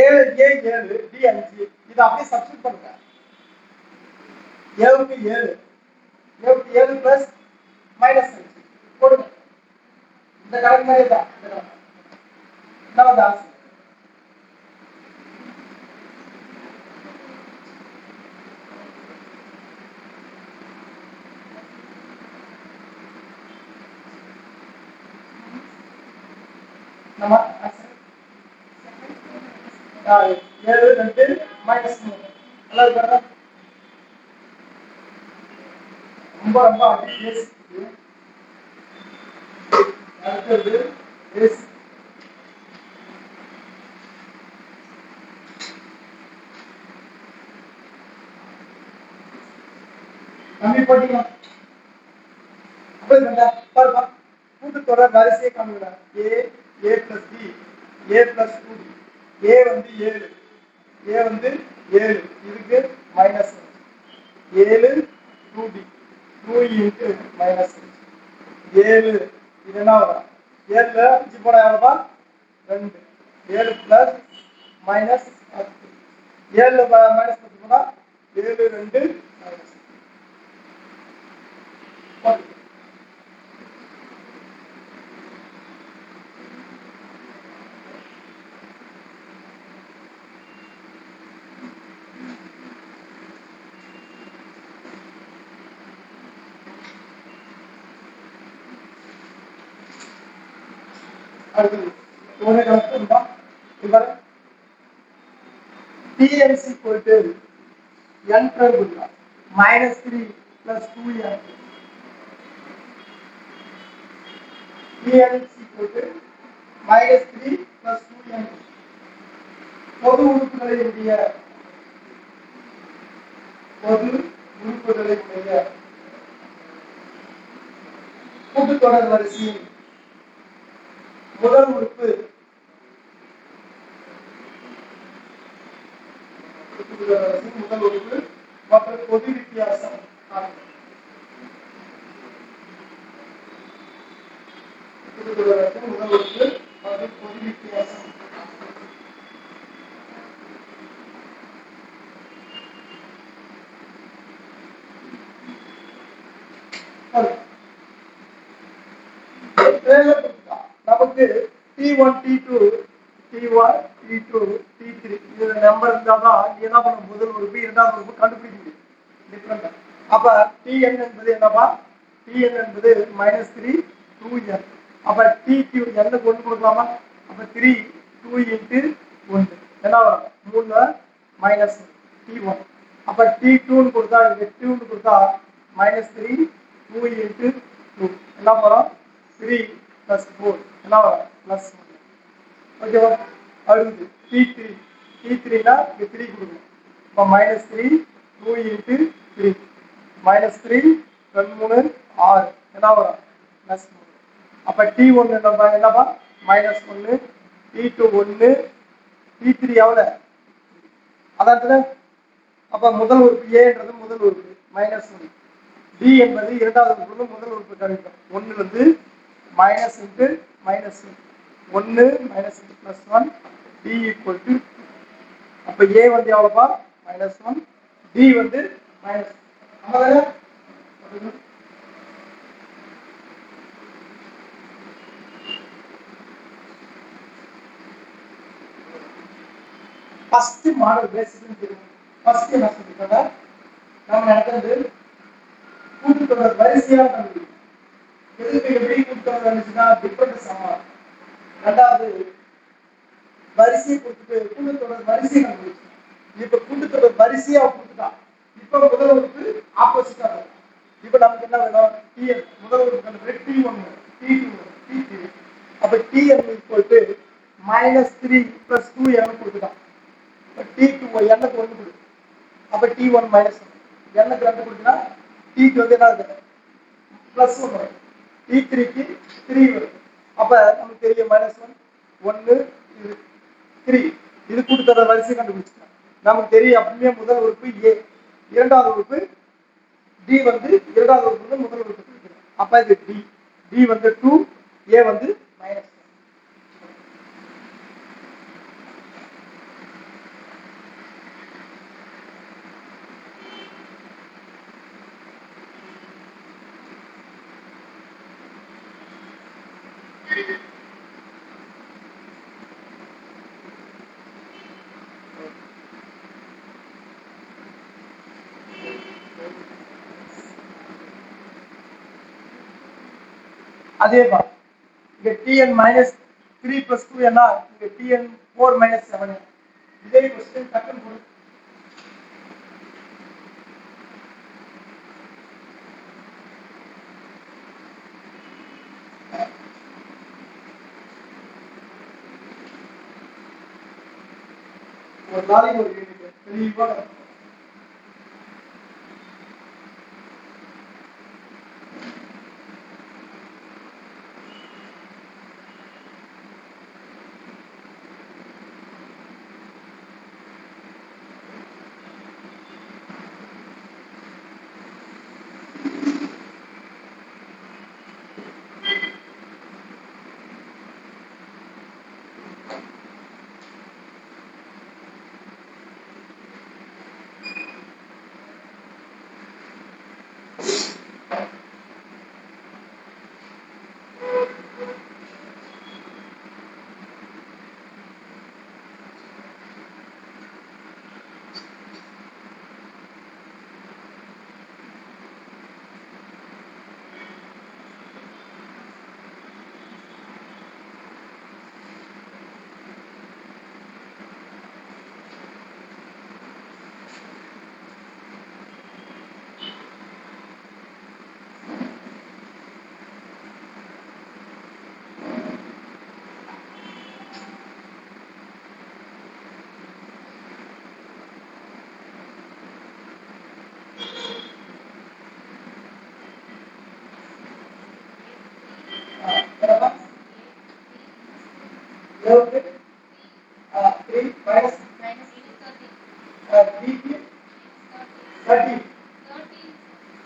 7 a 7 d 5 இத அப்படியே சப்ஸ்டிட் பண்ணுங்க. a க்கு 7 a க்கு 7 பிளஸ் -5 போடுங்க. இந்த கணக்கு மாதிரி தான் என்ன வந்து ஆன்சர் நம்ம ஆன்சர் 7 2 -3 நல்லா இருக்கா? ரொம்ப ரொம்ப பேசிக். அடுத்தது பேசிக் கம்மி பண்ணிக்கலாம். அப்படி பண்ணா பாருங்க கூட்டுத்தொடர் வரிசையை காண்பிக்கலாம். a plus b a plus 2d a வந்து 7 a வந்து 7 இதுக்கு -7 7 2d 2 into -5 7 இது என்ன வரும் 7ல 5 போனா எவ்வளவு 2 7 பிளஸ் மைனஸ் 7ல மைனஸ் 10 போனா 7 2 மைனஸ் அடுத்தது ஒரே கணக்கு தான் இவர் tn is equal to n term minus 3 plus 2n tn is equal to minus 3 plus 2n பொது உறுப்புகளினுடைய கூட்டுத்தொடர் வரிசையின் முதல் உறுப்பு மற்றும் பொது வித்தியாசம் முதல் உறுப்பு மற்றும் பொது வித்தியாசம் நமக்கு T1 T2 T1 T2 T3 இந்த நம்பர் இருந்தாதான் என்ன பண்ண முதல் உறுப்பு இரண்டாவது உறுப்பு கண்டுபிடிக்க முடியும் டிஃபரண்டா அப்ப Tn என்பது என்னவா Tn என்பது -3 2n அப்ப Tq n கொண்டு கொடுக்கலாமா அப்ப 3 2 * 1 என்ன வரும் 3 மைனஸ் T1 அப்ப T2 ன்னு கொடுத்தா இங்க 2 ன்னு கொடுத்தா -3 2 * 2 என்ன வரும் 3 plus 4 என்ன வரும் plus 1 ஓகேவா அடுத்து T3 னா இங்க 3 கொடுக்கணும் அப்ப -3 2 * 3 -3 3 6 என்ன வரும் plus 3 அப்ப T1 என்னப்பா -1 T2 1 T3 எவ்வளவு அதாவது அப்ப முதல் உறுப்பு A என்றது முதல் உறுப்பு -1 D என்பது இரண்டாவது உறுப்பு முதல் உறுப்பு கழிக்கும் 1 வந்து minus into minus 1 minus plus 1 D equal to அப்ப A வந்து எவ்வளவுப்பா -1 D வந்து -1 ஃபர்ஸ்ட் மாடல் பேசிக்னு தெரியும் ஃபர்ஸ்ட் என்ன சொல்லிருக்காங்க நம்ம நடந்தது கூட்டுத்தொடர் வரிசையா கண்டுபிடிக்கணும் எதுக்கு எப்படி கூட்டுத்தொடர் வந்துச்சுன்னா டிஃபரண்ட் சமம் ரெண்டாவது வரிசையை கொடுத்துட்டு கூட்டுத்தொடர் வரிசையை கண்டுபிடிச்சு இப்ப கூட்டுத்தொடர் வரிசையா கொடுத்துட்டான் இப்ப முதல் உறுப்பு ஆப்போசிட்டா இருக்கும் இப்ப நமக்கு என்ன வேணும் Tn முதல் உறுப்பு கண்டுபிடி T1 T2 T3 அப்ப Tn equal to -3 plus 2n கொடுத்துட்டான் T2 n க்கு 1 கொடு அப்ப T1 -1 n க்கு 2 கொடுத்தா T2 வந்து என்ன ஆகுது +1 வரும் T3 க்கு 3 வரும் அப்ப நமக்கு தெரியும் -1 1 இது 3 இது கூட்டுத்தொடர் வரிசை கண்டுபிடிச்சிட்டோம் நமக்கு தெரியும் அப்படியே முதல் உறுப்பு A இரண்டாவது உறுப்பு D வந்து இரண்டாவது உறுப்பு முதல் உறுப்பு குறிக்கிறது அப்ப இது D வந்து 2 A வந்து -1 அதேபா இங்க Tn -3 plus 2 என்ன இங்க Tn 4 - 7 இதே क्वेश्चन டக்குன்னு போடு ஒரு நாளைக்கு ஒரு யூனிட் தெளிவா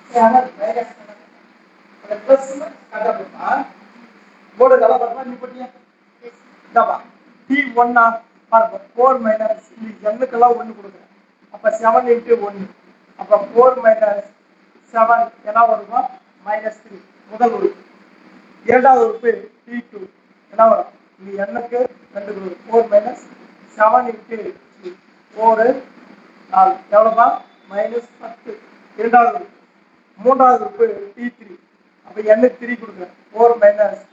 7 மைனஸ் அந்த பிளஸ் கட்ட போட்டா போர்டு நல்லா பாருமா நீ போட்டியா இதாப்பா T1 பாருங்க 4 மைனஸ் இந்த எண்ணுக்கெல்லாம் 1 கொடுக்குறேன் அப்ப 7 இன்ட்டு 1 அப்ப 4 மைனஸ் 7 என்ன வருமா -3 முதல் உறுப்பு இரண்டாவது உறுப்பு T2 என்ன வரும் இந்த எண்ணுக்கு 2 கொடுக்கும் 4 மைனஸ் 7 இன்ட்டு 4 4 எவ்வளோப்பா -10 இரண்டாவது உறுப்பு மூன்றாவது உறுப்பு T3 அப்ப எண்ணுக்கு 3 கொடுக்குறேன் 4 மைனஸ்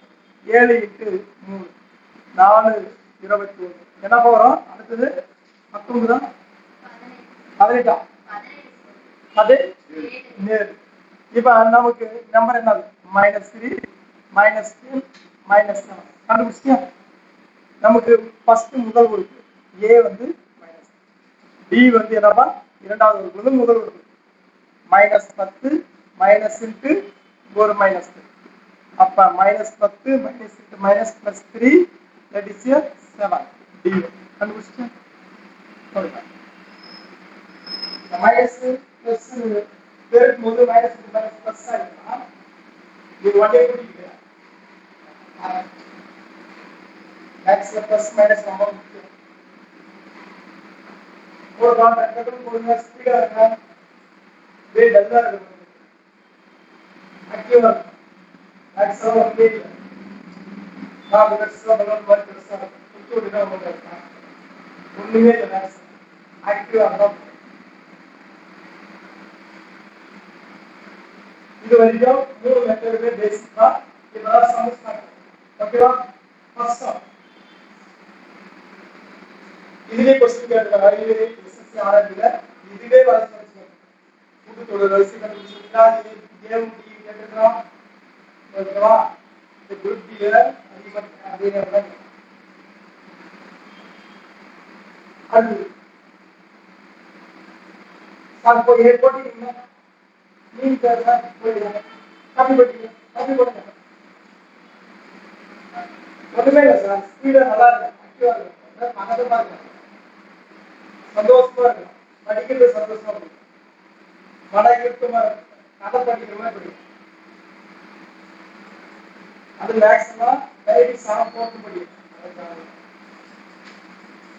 7 இன்ட்டு 3 4 21 என்ன வரும் அடுத்தது 19 18 அது 7 இப்ப நமக்கு நம்பர் என்ன -3 -2 -7 கண்டுபிடிச்சியா நமக்கு ஃபர்ஸ்ட் முதல் உறுப்பு A வந்து மைனஸ் B வந்து என்னப்பா இரண்டாவது உறுப்பு வந்து முதல் உறுப்பு -10 மைனஸ் இன்ட்டு ஒரு மைனஸ் அப்ப -10 minus into minus plus 3 that is here 7 D கண்டுபிடிச்சியா மைனஸ் பிளஸ் பெருக்கும் போது மைனஸ் மைனஸ் பிளஸ் ஆயிடுமா இது ஒன்றே கூட்டிட்டு மேக்ஸ்ல பிளஸ் மைனஸ் ரொம்ப முக்கியம் ஒரு கான்ட்ராக்ட் போடுங்க ஸ்பீடா இருக்கா வே டல்லா இருக்கு ஆக்டிவா மேக்ஸ் ஒரு பேஜ் நான் பெருசா பலன் மாதிரி பெருசா குத்து விடுதா போடுறேன் ஒண்ணுமே இல்லை மேக்ஸ் ஆக்டிவா இருக்கும் இது வரைக்கும் 3 மெத்தடுமே பேசிக்கா இதெல்லாம் சமஸ்டாங்க ஓகேவா ஃபர்ஸ்ட் இதுவே क्वेश्चन கேட்கறாங்க இதுவே எஸ்எஸ்சி ஆர்ஆர்பில இதுவே வாசி படிச்சீங்க கூட்டுத்தொடர் வரிசை கண்டுபிடிச்சீங்களா இது கேம் டி கேட்கறோம் ஓகேவா இந்த குரூப் டி ல அதிகமா அதே நேரம் அது சார் போய் போட்டீங்க நீங்க சார் போய் காப்பி போடுங்க ஒண்ணுமே இல்லை சார் ஸ்பீடா நல்லா இருக்கு ஆக்டிவா இருக்கு பக்கத்துல இருக்கு சந்தோஷமா இருக்கு படிக்கிறது சந்தோஷமா இருக்கு மன இறுக்கமா இருக்கு கதை படிக்கிற மாதிரி படிக்கும் அது மேக்ஸிமம் டைரி சாங் போட்டு படிக்கும்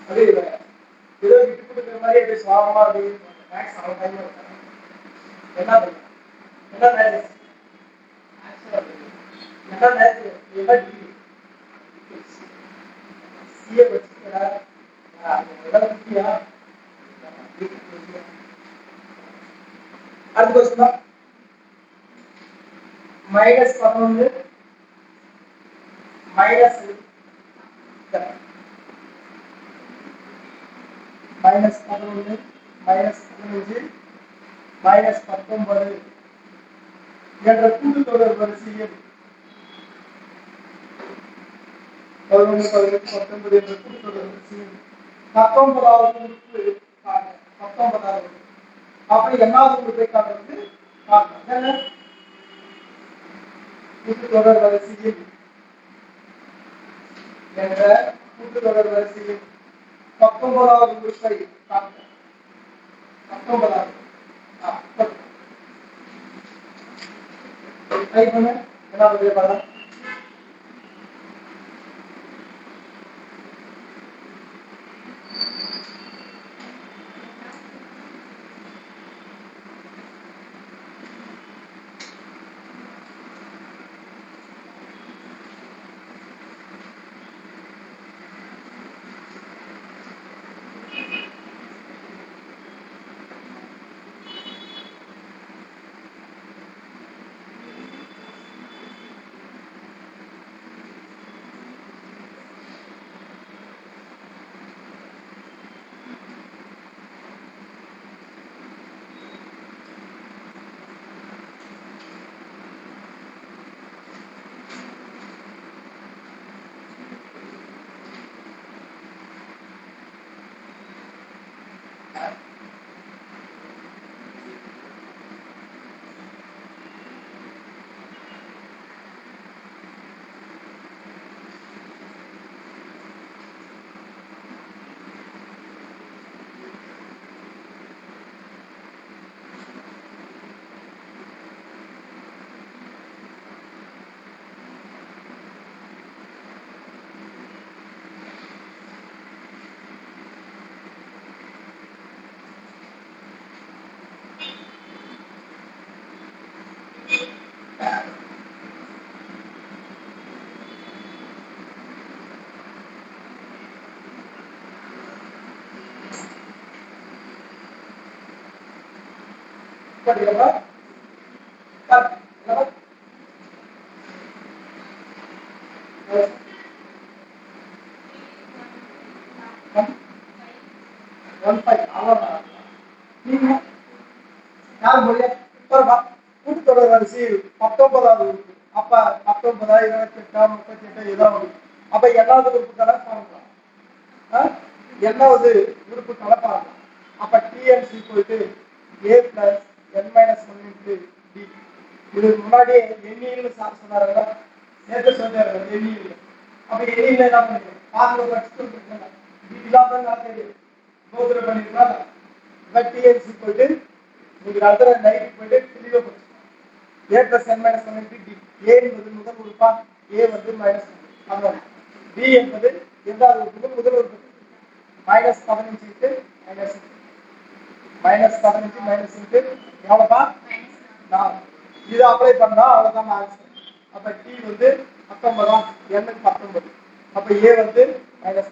அது ஏதோ விட்டு கொடுக்குற மாதிரி அப்படியே சுவாரமா அப்படி மேக்ஸ் அவ்வளோ டைம் இருக்காங்க என்ன பண்ணுங்க என்ன மேட்ச் என்ன மேட்ச் என்ன டிகிரி சிஏ படிச்சுக்கிறா முக்கியா அடுத்த கொஸ்டின் -11 மைனஸ் -11 -15 -19 என்ற கூட்டுத்தொடர் வரிசையில் 11 18 19 என்ற கூட்டுத்தொடர் வரிசையில் 19வது உறுப்பு காண்க 19வது அப்படி என்னாவது உறுப்பை காண்றது பார்க்கலாம் கூட்டுத்தொடர் வரிசையில் என்ற கூட்டுத்தொடர் வரிசையில் 19வது உறுப்பை காண்க 19வது டைப் பண்ணு என்ன வருது பாருங்க படிக்கிறப்ப கூட்டுத்தொடர் வரிசை 19வது உறுப்பு. அப்ப 19 28 38 ஏதாவது அப்ப என்னாவது உறுப்பு கணக்கு பண்ணலாம். என்னாவது உறுப்பு கணக்கு பண்ணலாம். அப்ப tn a plus n minus 1 into d. இது முன்னாடியே எண்ணியல் சார் சொன்னாருல்ல, நேற்று சொன்னாரு எண்ணியல். அப்ப எண்ணியல் என்ன பண்ணுங்க பாருங்க, படிச்சுட்டு இருக்கீங்க இதெல்லாம் தான் நான் தெரியும் கோத்ரா பண்ணிருக்கா. பட் tn உங்களுக்கு அடுத்த நைட் போயிட்டு தெளிவா படிச்சு a plus n minus 1 into d. a என்பது முதல் உறுப்பா, a வந்து மைனஸ் 1. b என்பது இரண்டாவது உறுப்பு முதல் உறுப்பு minus 15 into minus 15 minus into எவ்வளவுப்பா 4. இது அப்ளை பண்ணா அவ்வளவுதான் ஆன்சர். அப்ப t வந்து 19 n 19. அப்ப a வந்து minus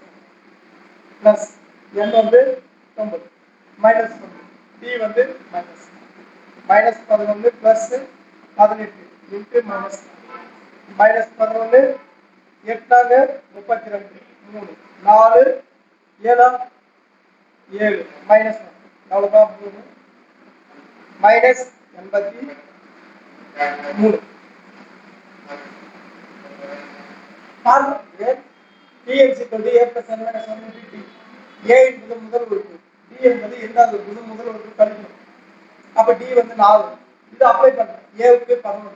plus n வந்து 9 minus 9 d வந்து minus minus 11 plus 18 into minus minus 11 8 32 3 4 7 minus 1 எவ்வளவுதான் 3 minus 83. பாருங்க t equal to a plus n minus 1 into d. a என்பது முதல் உறுப்பு, d என்பது இரண்டாவது உறுப்பு, முதல் உறுப்பு கழிக்கணும். அப்ப d வந்து 4. இது அப்ளை பண்றேன். a க்கு 11,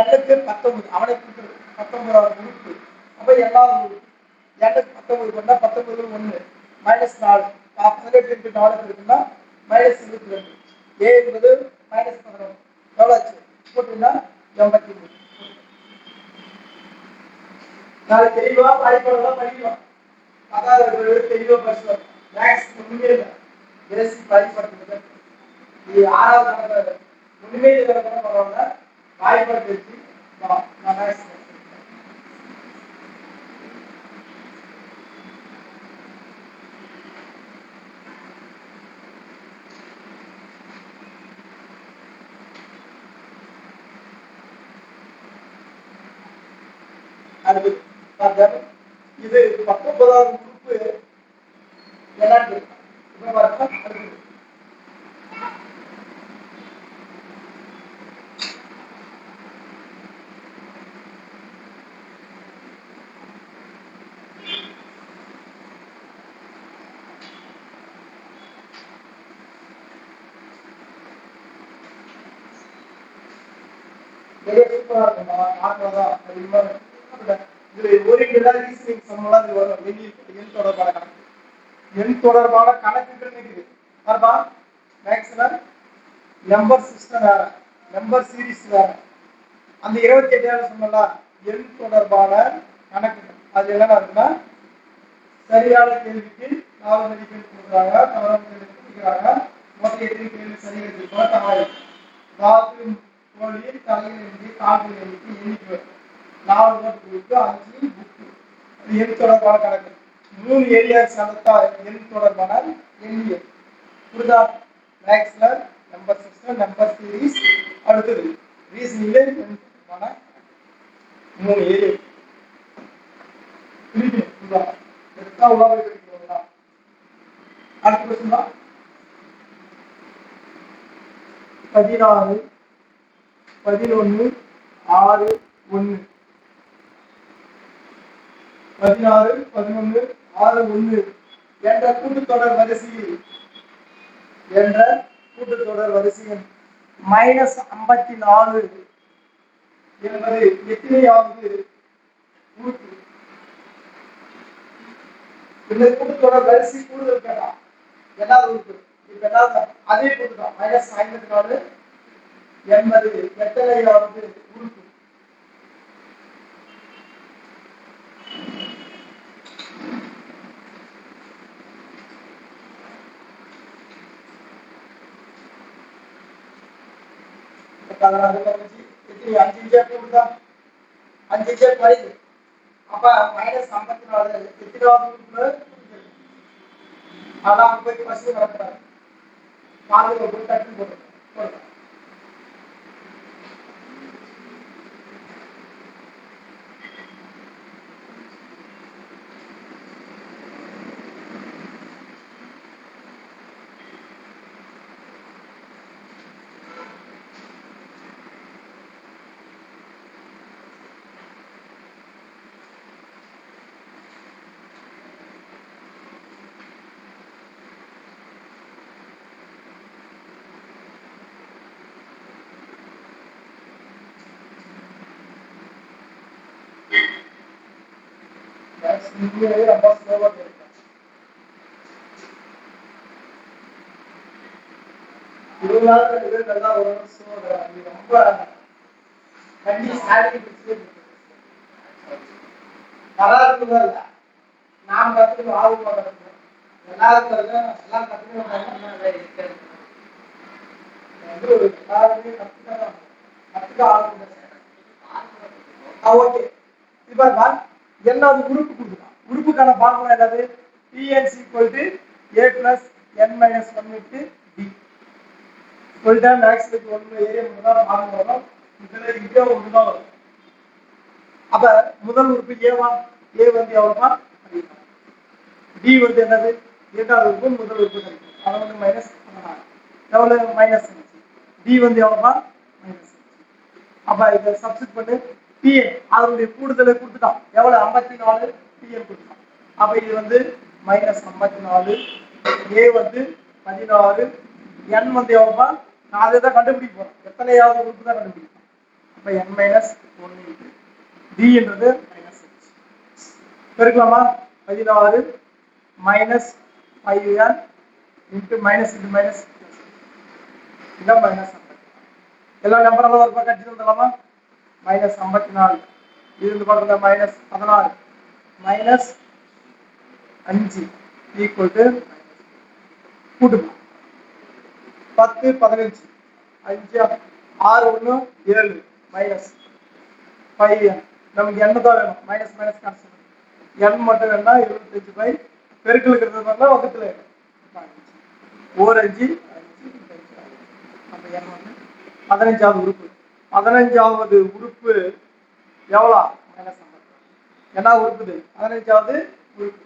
n க்கு 19. அவனை கொடுக்கிறது 19வது உறுப்பு. அப்ப எல்லாரும் உறுப்பு n க்கு 19 பண்ணா 19 1 minus 4 18 into 4 இருக்குன்னா minus 22. a என்பது minus 11 எவ்வளவு ஆச்சு போட்டுன்னா 83. நாளை தெளிவா படிப்பதெல்லாம் படிக்கலாம். அதாவது தெளிவா படிச்சுவாங்க. மேக்ஸ் ஒண்ணுமே இல்லை, பேசிக் பயன்படுத்துறது. இது 6வது ஒண்ணுமே இல்லை பரவாயில்ல, வாய்ப்பாடு வச்சு நான் மேக்ஸ் இது 19வது உறுப்பு என்னன்னு இப்ப பாருங்க. தொடர்பான கணக்குகள் நம்பர் சிஸ்டம் வேற, நம்பர் சீரிஸ் வேற. அந்த 28 சொன்னல எண் தொடர்பான கணக்குகள் அது என்னன்னா இருக்குன்னா சரியான கேள்விக்கு 4 மதிப்பெண் கொடுக்குறாங்க, தவறான கேள்விக்கு கொடுக்குறாங்க. மொத்தம் எத்தனை கேள்வி சரியாக இருக்கோ தவறு வாக்கு கோழி தலையில் எண்ணிக்கை கால்கள் எண்ணிக்கை 4 நோட் புக்கு 5 புக்கு. எண் தொடர்பான கணக்கு 3 ஏரியா நடத்தா எண் தொடர்பான எண்ணியல் புரிதா. மேக்ஸ்ல நம்பர் சிஸ்டம், நம்பர் சீரிஸ், அடுத்தது ரீசனிங்ல எண் தொடர்பான 3 ஏரியா புரியுதா. எத்தனை உலக படிக்கிறோம்னா அடுத்த கொஸ்டின் தான் 16 11 6 1 16 11 6 1 என்ற கூட்டுத்தொடர் வரிசையில் மைனஸ் 54 என்பது எத்தனையாவது உறுப்பு? இந்த கூட்டுத்தொடர் வரிசை கூடுதல் கேட்டா எல்லாரும் உறுப்பு இப்ப என்ன அதே கூட்டுதான் மைனஸ் 54 என்பது எத்தனையாவது உறுப்பு? அப்ப மைனஸ் 54 எத்தனாவது உறுப்பு? அதான் போய் பசங்க நடக்கிறாங்க பாருங்க ஒரு டக்கு போட்டு ரொம்ப ஸ்லோவா கேட்கும். இருபது நல்லா ஒரு ஸ்லோவா ரொம்ப கண்டி சாடி வராதுன்னு இல்ல நாம் கற்றுக்கணும் ஆர்வம் கற்றுக்கணும் எல்லாருக்கும் எல்லாம் கற்றுக்கணும் ஓகே இப்ப என்னாவது உறுப்பு கொடுக்கலாம் உறுப்புக்கான ஃபார்முலா என்னது Tn equal to a plus n minus 1 into d சொல்லிட்டேன் மேக்ஸ்க்கு 1 ஏரியா மட்டும் தான் ஃபார்முலா வரும் இதுல இங்க ஒண்ணு தான் வரும் அப்ப முதல் உறுப்பு a வந்து எவ்வளவுமா d வந்து என்னது இரண்டாவது உறுப்பு முதல் உறுப்பு கிடைக்கும் அது வந்து மைனஸ் 16 எவ்வளவு மைனஸ் d வந்து எவ்வளவுமா மைனஸ் அப்ப இத சப்ஸ்டிட் பண்ணி Tn அதனுடைய கூடுதலை கொடுத்துட்டான் எவ்வளவு 54 Tn கொடுத்துட்டான் அப்ப இது வந்து மைனஸ் 54 a வந்து 16 n வந்து எவ்வளவுமா நான் அதை தான் கண்டுபிடிக்க போறேன் எத்தனையாவது உறுப்பு தான் கண்டுபிடிப்பேன் அப்ப n மைனஸ் 1 d என்றது மைனஸ் பெருக்கலாமா 16 minus 5n into minus into minus இதான் மைனஸ் எல்லா நம்பரும் ஒரு பக்கம் அடிச்சு வந்துடலாமா மைனஸ் 54 இது வந்து பக்கத்துல மைனஸ் 16 மைனஸ் 5 ஈக்குவல் டு கூட்டுக்கலாம் 10 15 5 6 1 7 மைனஸ் 5 நமக்கு n தான் வேணும் மைனஸ் மைனஸ் கேன்சல் n மட்டும் வேணா 25 பை பெருக்கல் இருக்கிறது வந்து பக்கத்துல ஒரு 5 அப்ப n வந்து 15வது உறுப்பு 15வது உறுப்பு எவ்வளவு மைனஸ் 50 என்ன உறுப்பு 15வது உறுப்பு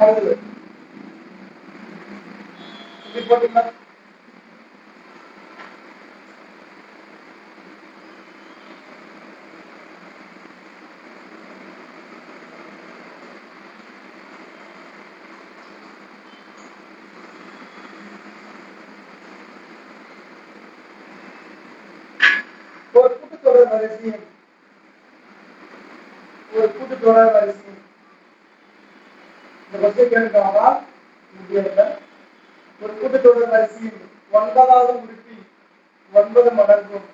அடுத்து இது போட்டுங்களா ஒரு கூட்டுத்தொடர் வரிசையும் இந்த பஸ்ஸை கேட்கிறாங்களா ஒரு கூட்டுத்தொடர் வரிசையில் 9வது உறுப்பி 9 மடங்கும்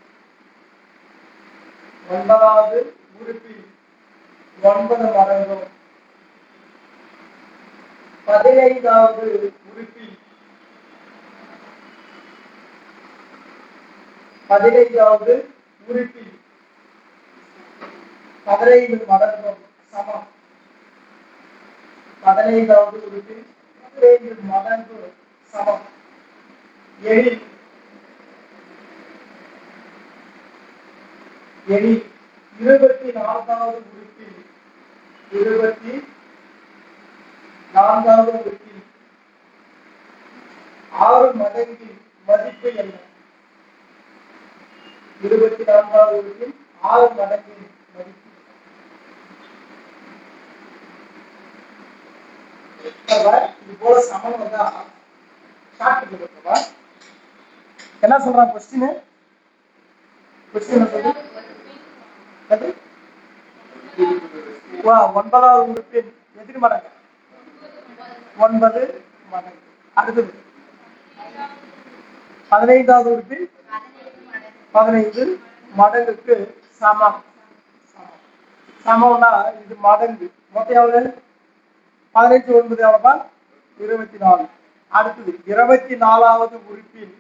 9வது உறுப்பி 9 மடங்கும் 15வது உறுப்பி 15வது உறுப்பி 15 மடங்கும் சமம் 15வது உறுப்பி 15 மடங்கு சமம் எனில் 24வது உறுப்பி 24வது உறுப்பின் 6 மடங்கின் மதிப்பு என்ன? 24வது உறுப்பின் 6 மடங்கின் மதிப்பு இது போல சமம் வந்தா ஷார்ட் பண்ணிக்கோங்க. என்ன சொல்றாங்க क्वेश्चन? அது 9வது உறுப்பின் எத்தனை மடங்கு? 9 மடங்கு. அடுத்தது 15வது உறுப்பின் 15 மடங்குக்கு சமம். சமம்னா இது மடங்கு. மொத்தம் எவ்வளவு? 15 9 எவ்வளவுப்பா? 24. அடுத்தது 24வது உறுப்பின்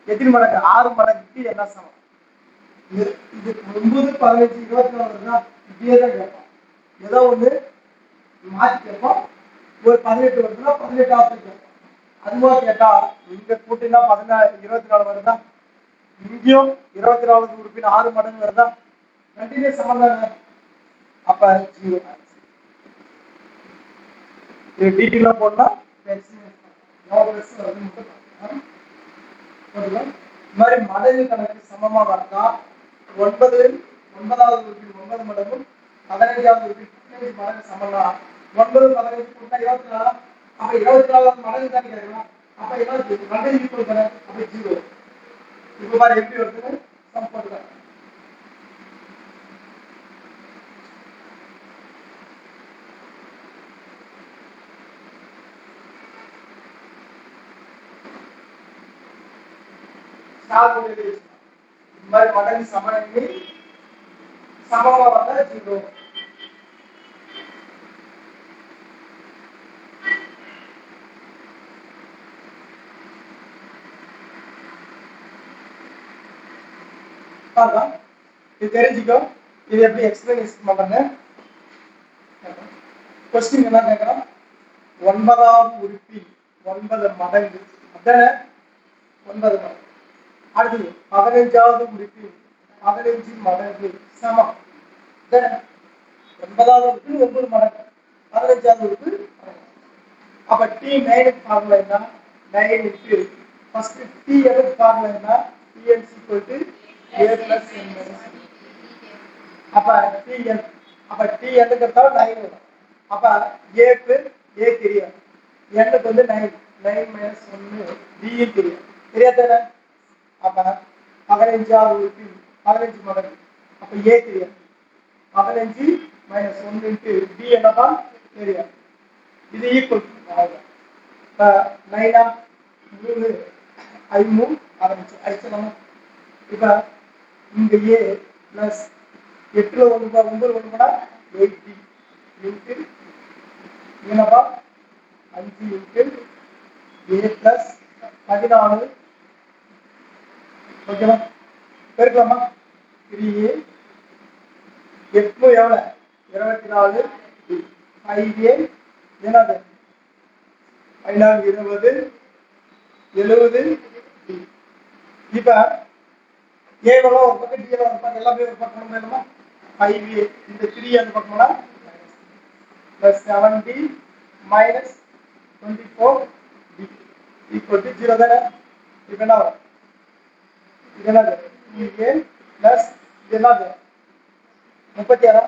எத்தனை மடங்கு? 6 மடங்குக்கு என்ன சமம்? இது 9 15 24 இப்படியே தான் கேட்போம். ஏதோ ஒண்ணு மாற்றி கேட்போம். ஒரு 18 வருதுன்னா 18வது கேட்போம். அதுவா கேட்டா இங்க கூட்டினா 24 வருதா? இங்கேயும் 24வது உறுப்பின் 6 மடங்கு வருதா? ரெண்டுமே சமம் தானே. அப்ப 0. இது டீட்டெயிலா போடனா இந்த மாதிரி மடங்கு கணக்கு சமமா வரதா 9வது உறுப்பின் 9 மடங்கும் 15வது உறுப்பின் 15 மடங்கு சமம்னா 9 15 கூட்டினா 24. அப்ப 24 மடங்கு தான் கேட்கலாம். அப்ப என்ன ரெண்டு ஈக்குவல் தானே. அப்ப 0. இப்போ பாரு எப்படி வருதுன்னு சம் போட்டுக்கலாம். இந்த மாதிரி மடங்கு சமநிலை சமமா வந்தா 0. இது தெரிஞ்சுக்கோ. இது எப்படி எக்ஸ்பிளனேஷன் பண்றது? क्वेश्चन என்ன கேக்குறோம்? 9வது உறுப்பின் 9 மடங்கு அதானே 9 மடங்கு. அடுத்து 15வது உறுப்பின் 15 மடங்கு சமம். 9வது உறுப்பின் 9 மடங்கு 15வது உறுப்பு. அப்ப T9 ஃபார்முலா என்ன? 9 க்கு ஃபர்ஸ்ட் T8 ஃபார்முலா என்ன? Tn a plus n minus. அப்ப Tn அப்ப Tn க்கு 9 வரும். அப்ப a க்கு a தெரியும். n க்கு 9 9 minus 1 d தெரியும். தெரியாதானே? அப்ப 15வது உறுப்பின் 15 மடங்கு. அப்ப a தெரியும். 15 minus 1 into d என்னப்பா? தெரியும். இது ஈக்குவல் இப்ப 9 3 5 15 ஐச்சலாம். இப்ப இங்க a plus 8ல 1 9 1 கூட 80 into என்னப்பா 5 into a plus 14. ஓகேவா? பெருக்கலாமா? 3a 8 எவ்வளவு? 24 5a என்னது? 20 70. இப்ப a வர ஒரு பக்கம் d வர ஒரு பக்கம் எல்லாமே ஒரு பக்கம் வேணுமா? 5a இந்த 3 அந்த பக்கம்னா plus 70 minus 24d equal to 0 தானே. இப்ப என்ன வரும்? இது என்னது? 2a plus இது என்னது? 36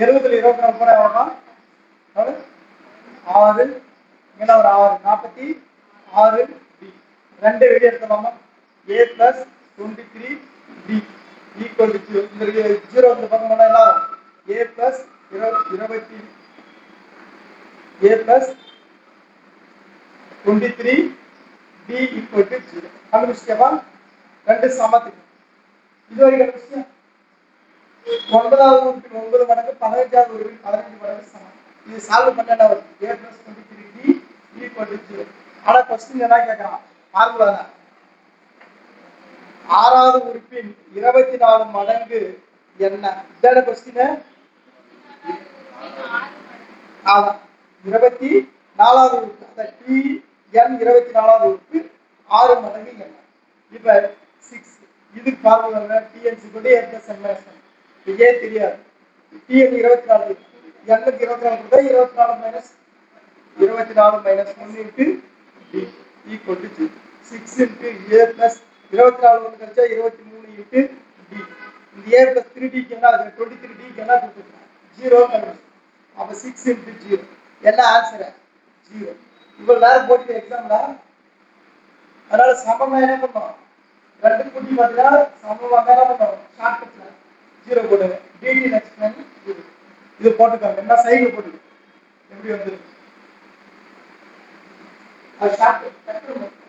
70ல 24 போனா எவ்வளவுனா? 6 என்ன ஒரு 6 46 d ரெண்டு வெளிய எடுக்கலாமா? a plus 23d equal to 0. இந்த 0 இந்த பக்கம் போனா என்ன ஆகும்? a plus 20 a plus 23d equal to 0. கண்டுபிடிச்சிட்டேப்பா? ரெண்டு சமத்துக்கு. இது வரைக்கும் கண்டுபிடிச்சியா? 9வது உறுப்பின் 9 மடங்கு 15வது உறுப்பின் 15 மடங்கு சமம். இது சால்வ் பண்ணா என்ன வரும்? a plus 23d equal to 0. ஆனா क्वेश्चन என்ன கேக்குறான்? ஃபார்முலா தான். 6வது உறுப்பின் 24 மடங்கு என்ன? இதான क्वेश्चन. ஆமா 24வது உறுப்பு அந்த Tn 24வது உறுப்பு 6 மடங்கு என்ன? இப்ப 6 இதுக்கு ஃபார்முலா என்ன? Tn a plus n minus 1. இது தெரியாது. டிஎன் 24 எண்ணுக்கு 24 கொடுத்தா 24 minus 1 into d equal to 0. 6 into a plus 24 ஒன்று கழிச்சா 23 இன்ட்டு டி. இந்த ஏ பிளஸ் 3டிக்கு என்ன ஆகுது? 23டிக்கு என்ன கொடுத்துருக்கோம்? 0 கண்டுபிடிச்சோம். அப்போ 6 இன்ட்டு 0 என்ன ஆன்சர்? 0. இவ்வளோ நேரம் போட்டு எக்ஸாம்ல அதனால சமமா என்ன பண்ணோம்? ரெண்டு கூட்டி பார்த்தீங்கன்னா சமமாக என்ன பண்ணோம்? ஷார்ட் கட்ல 0 போடுங்க. டிடி நெக்ஸ்ட் டைம் இது போட்டுக்காங்க. என்ன சைடில் போட்டுக்கோங்க. எப்படி வந்து அது ஷார்ட் கட்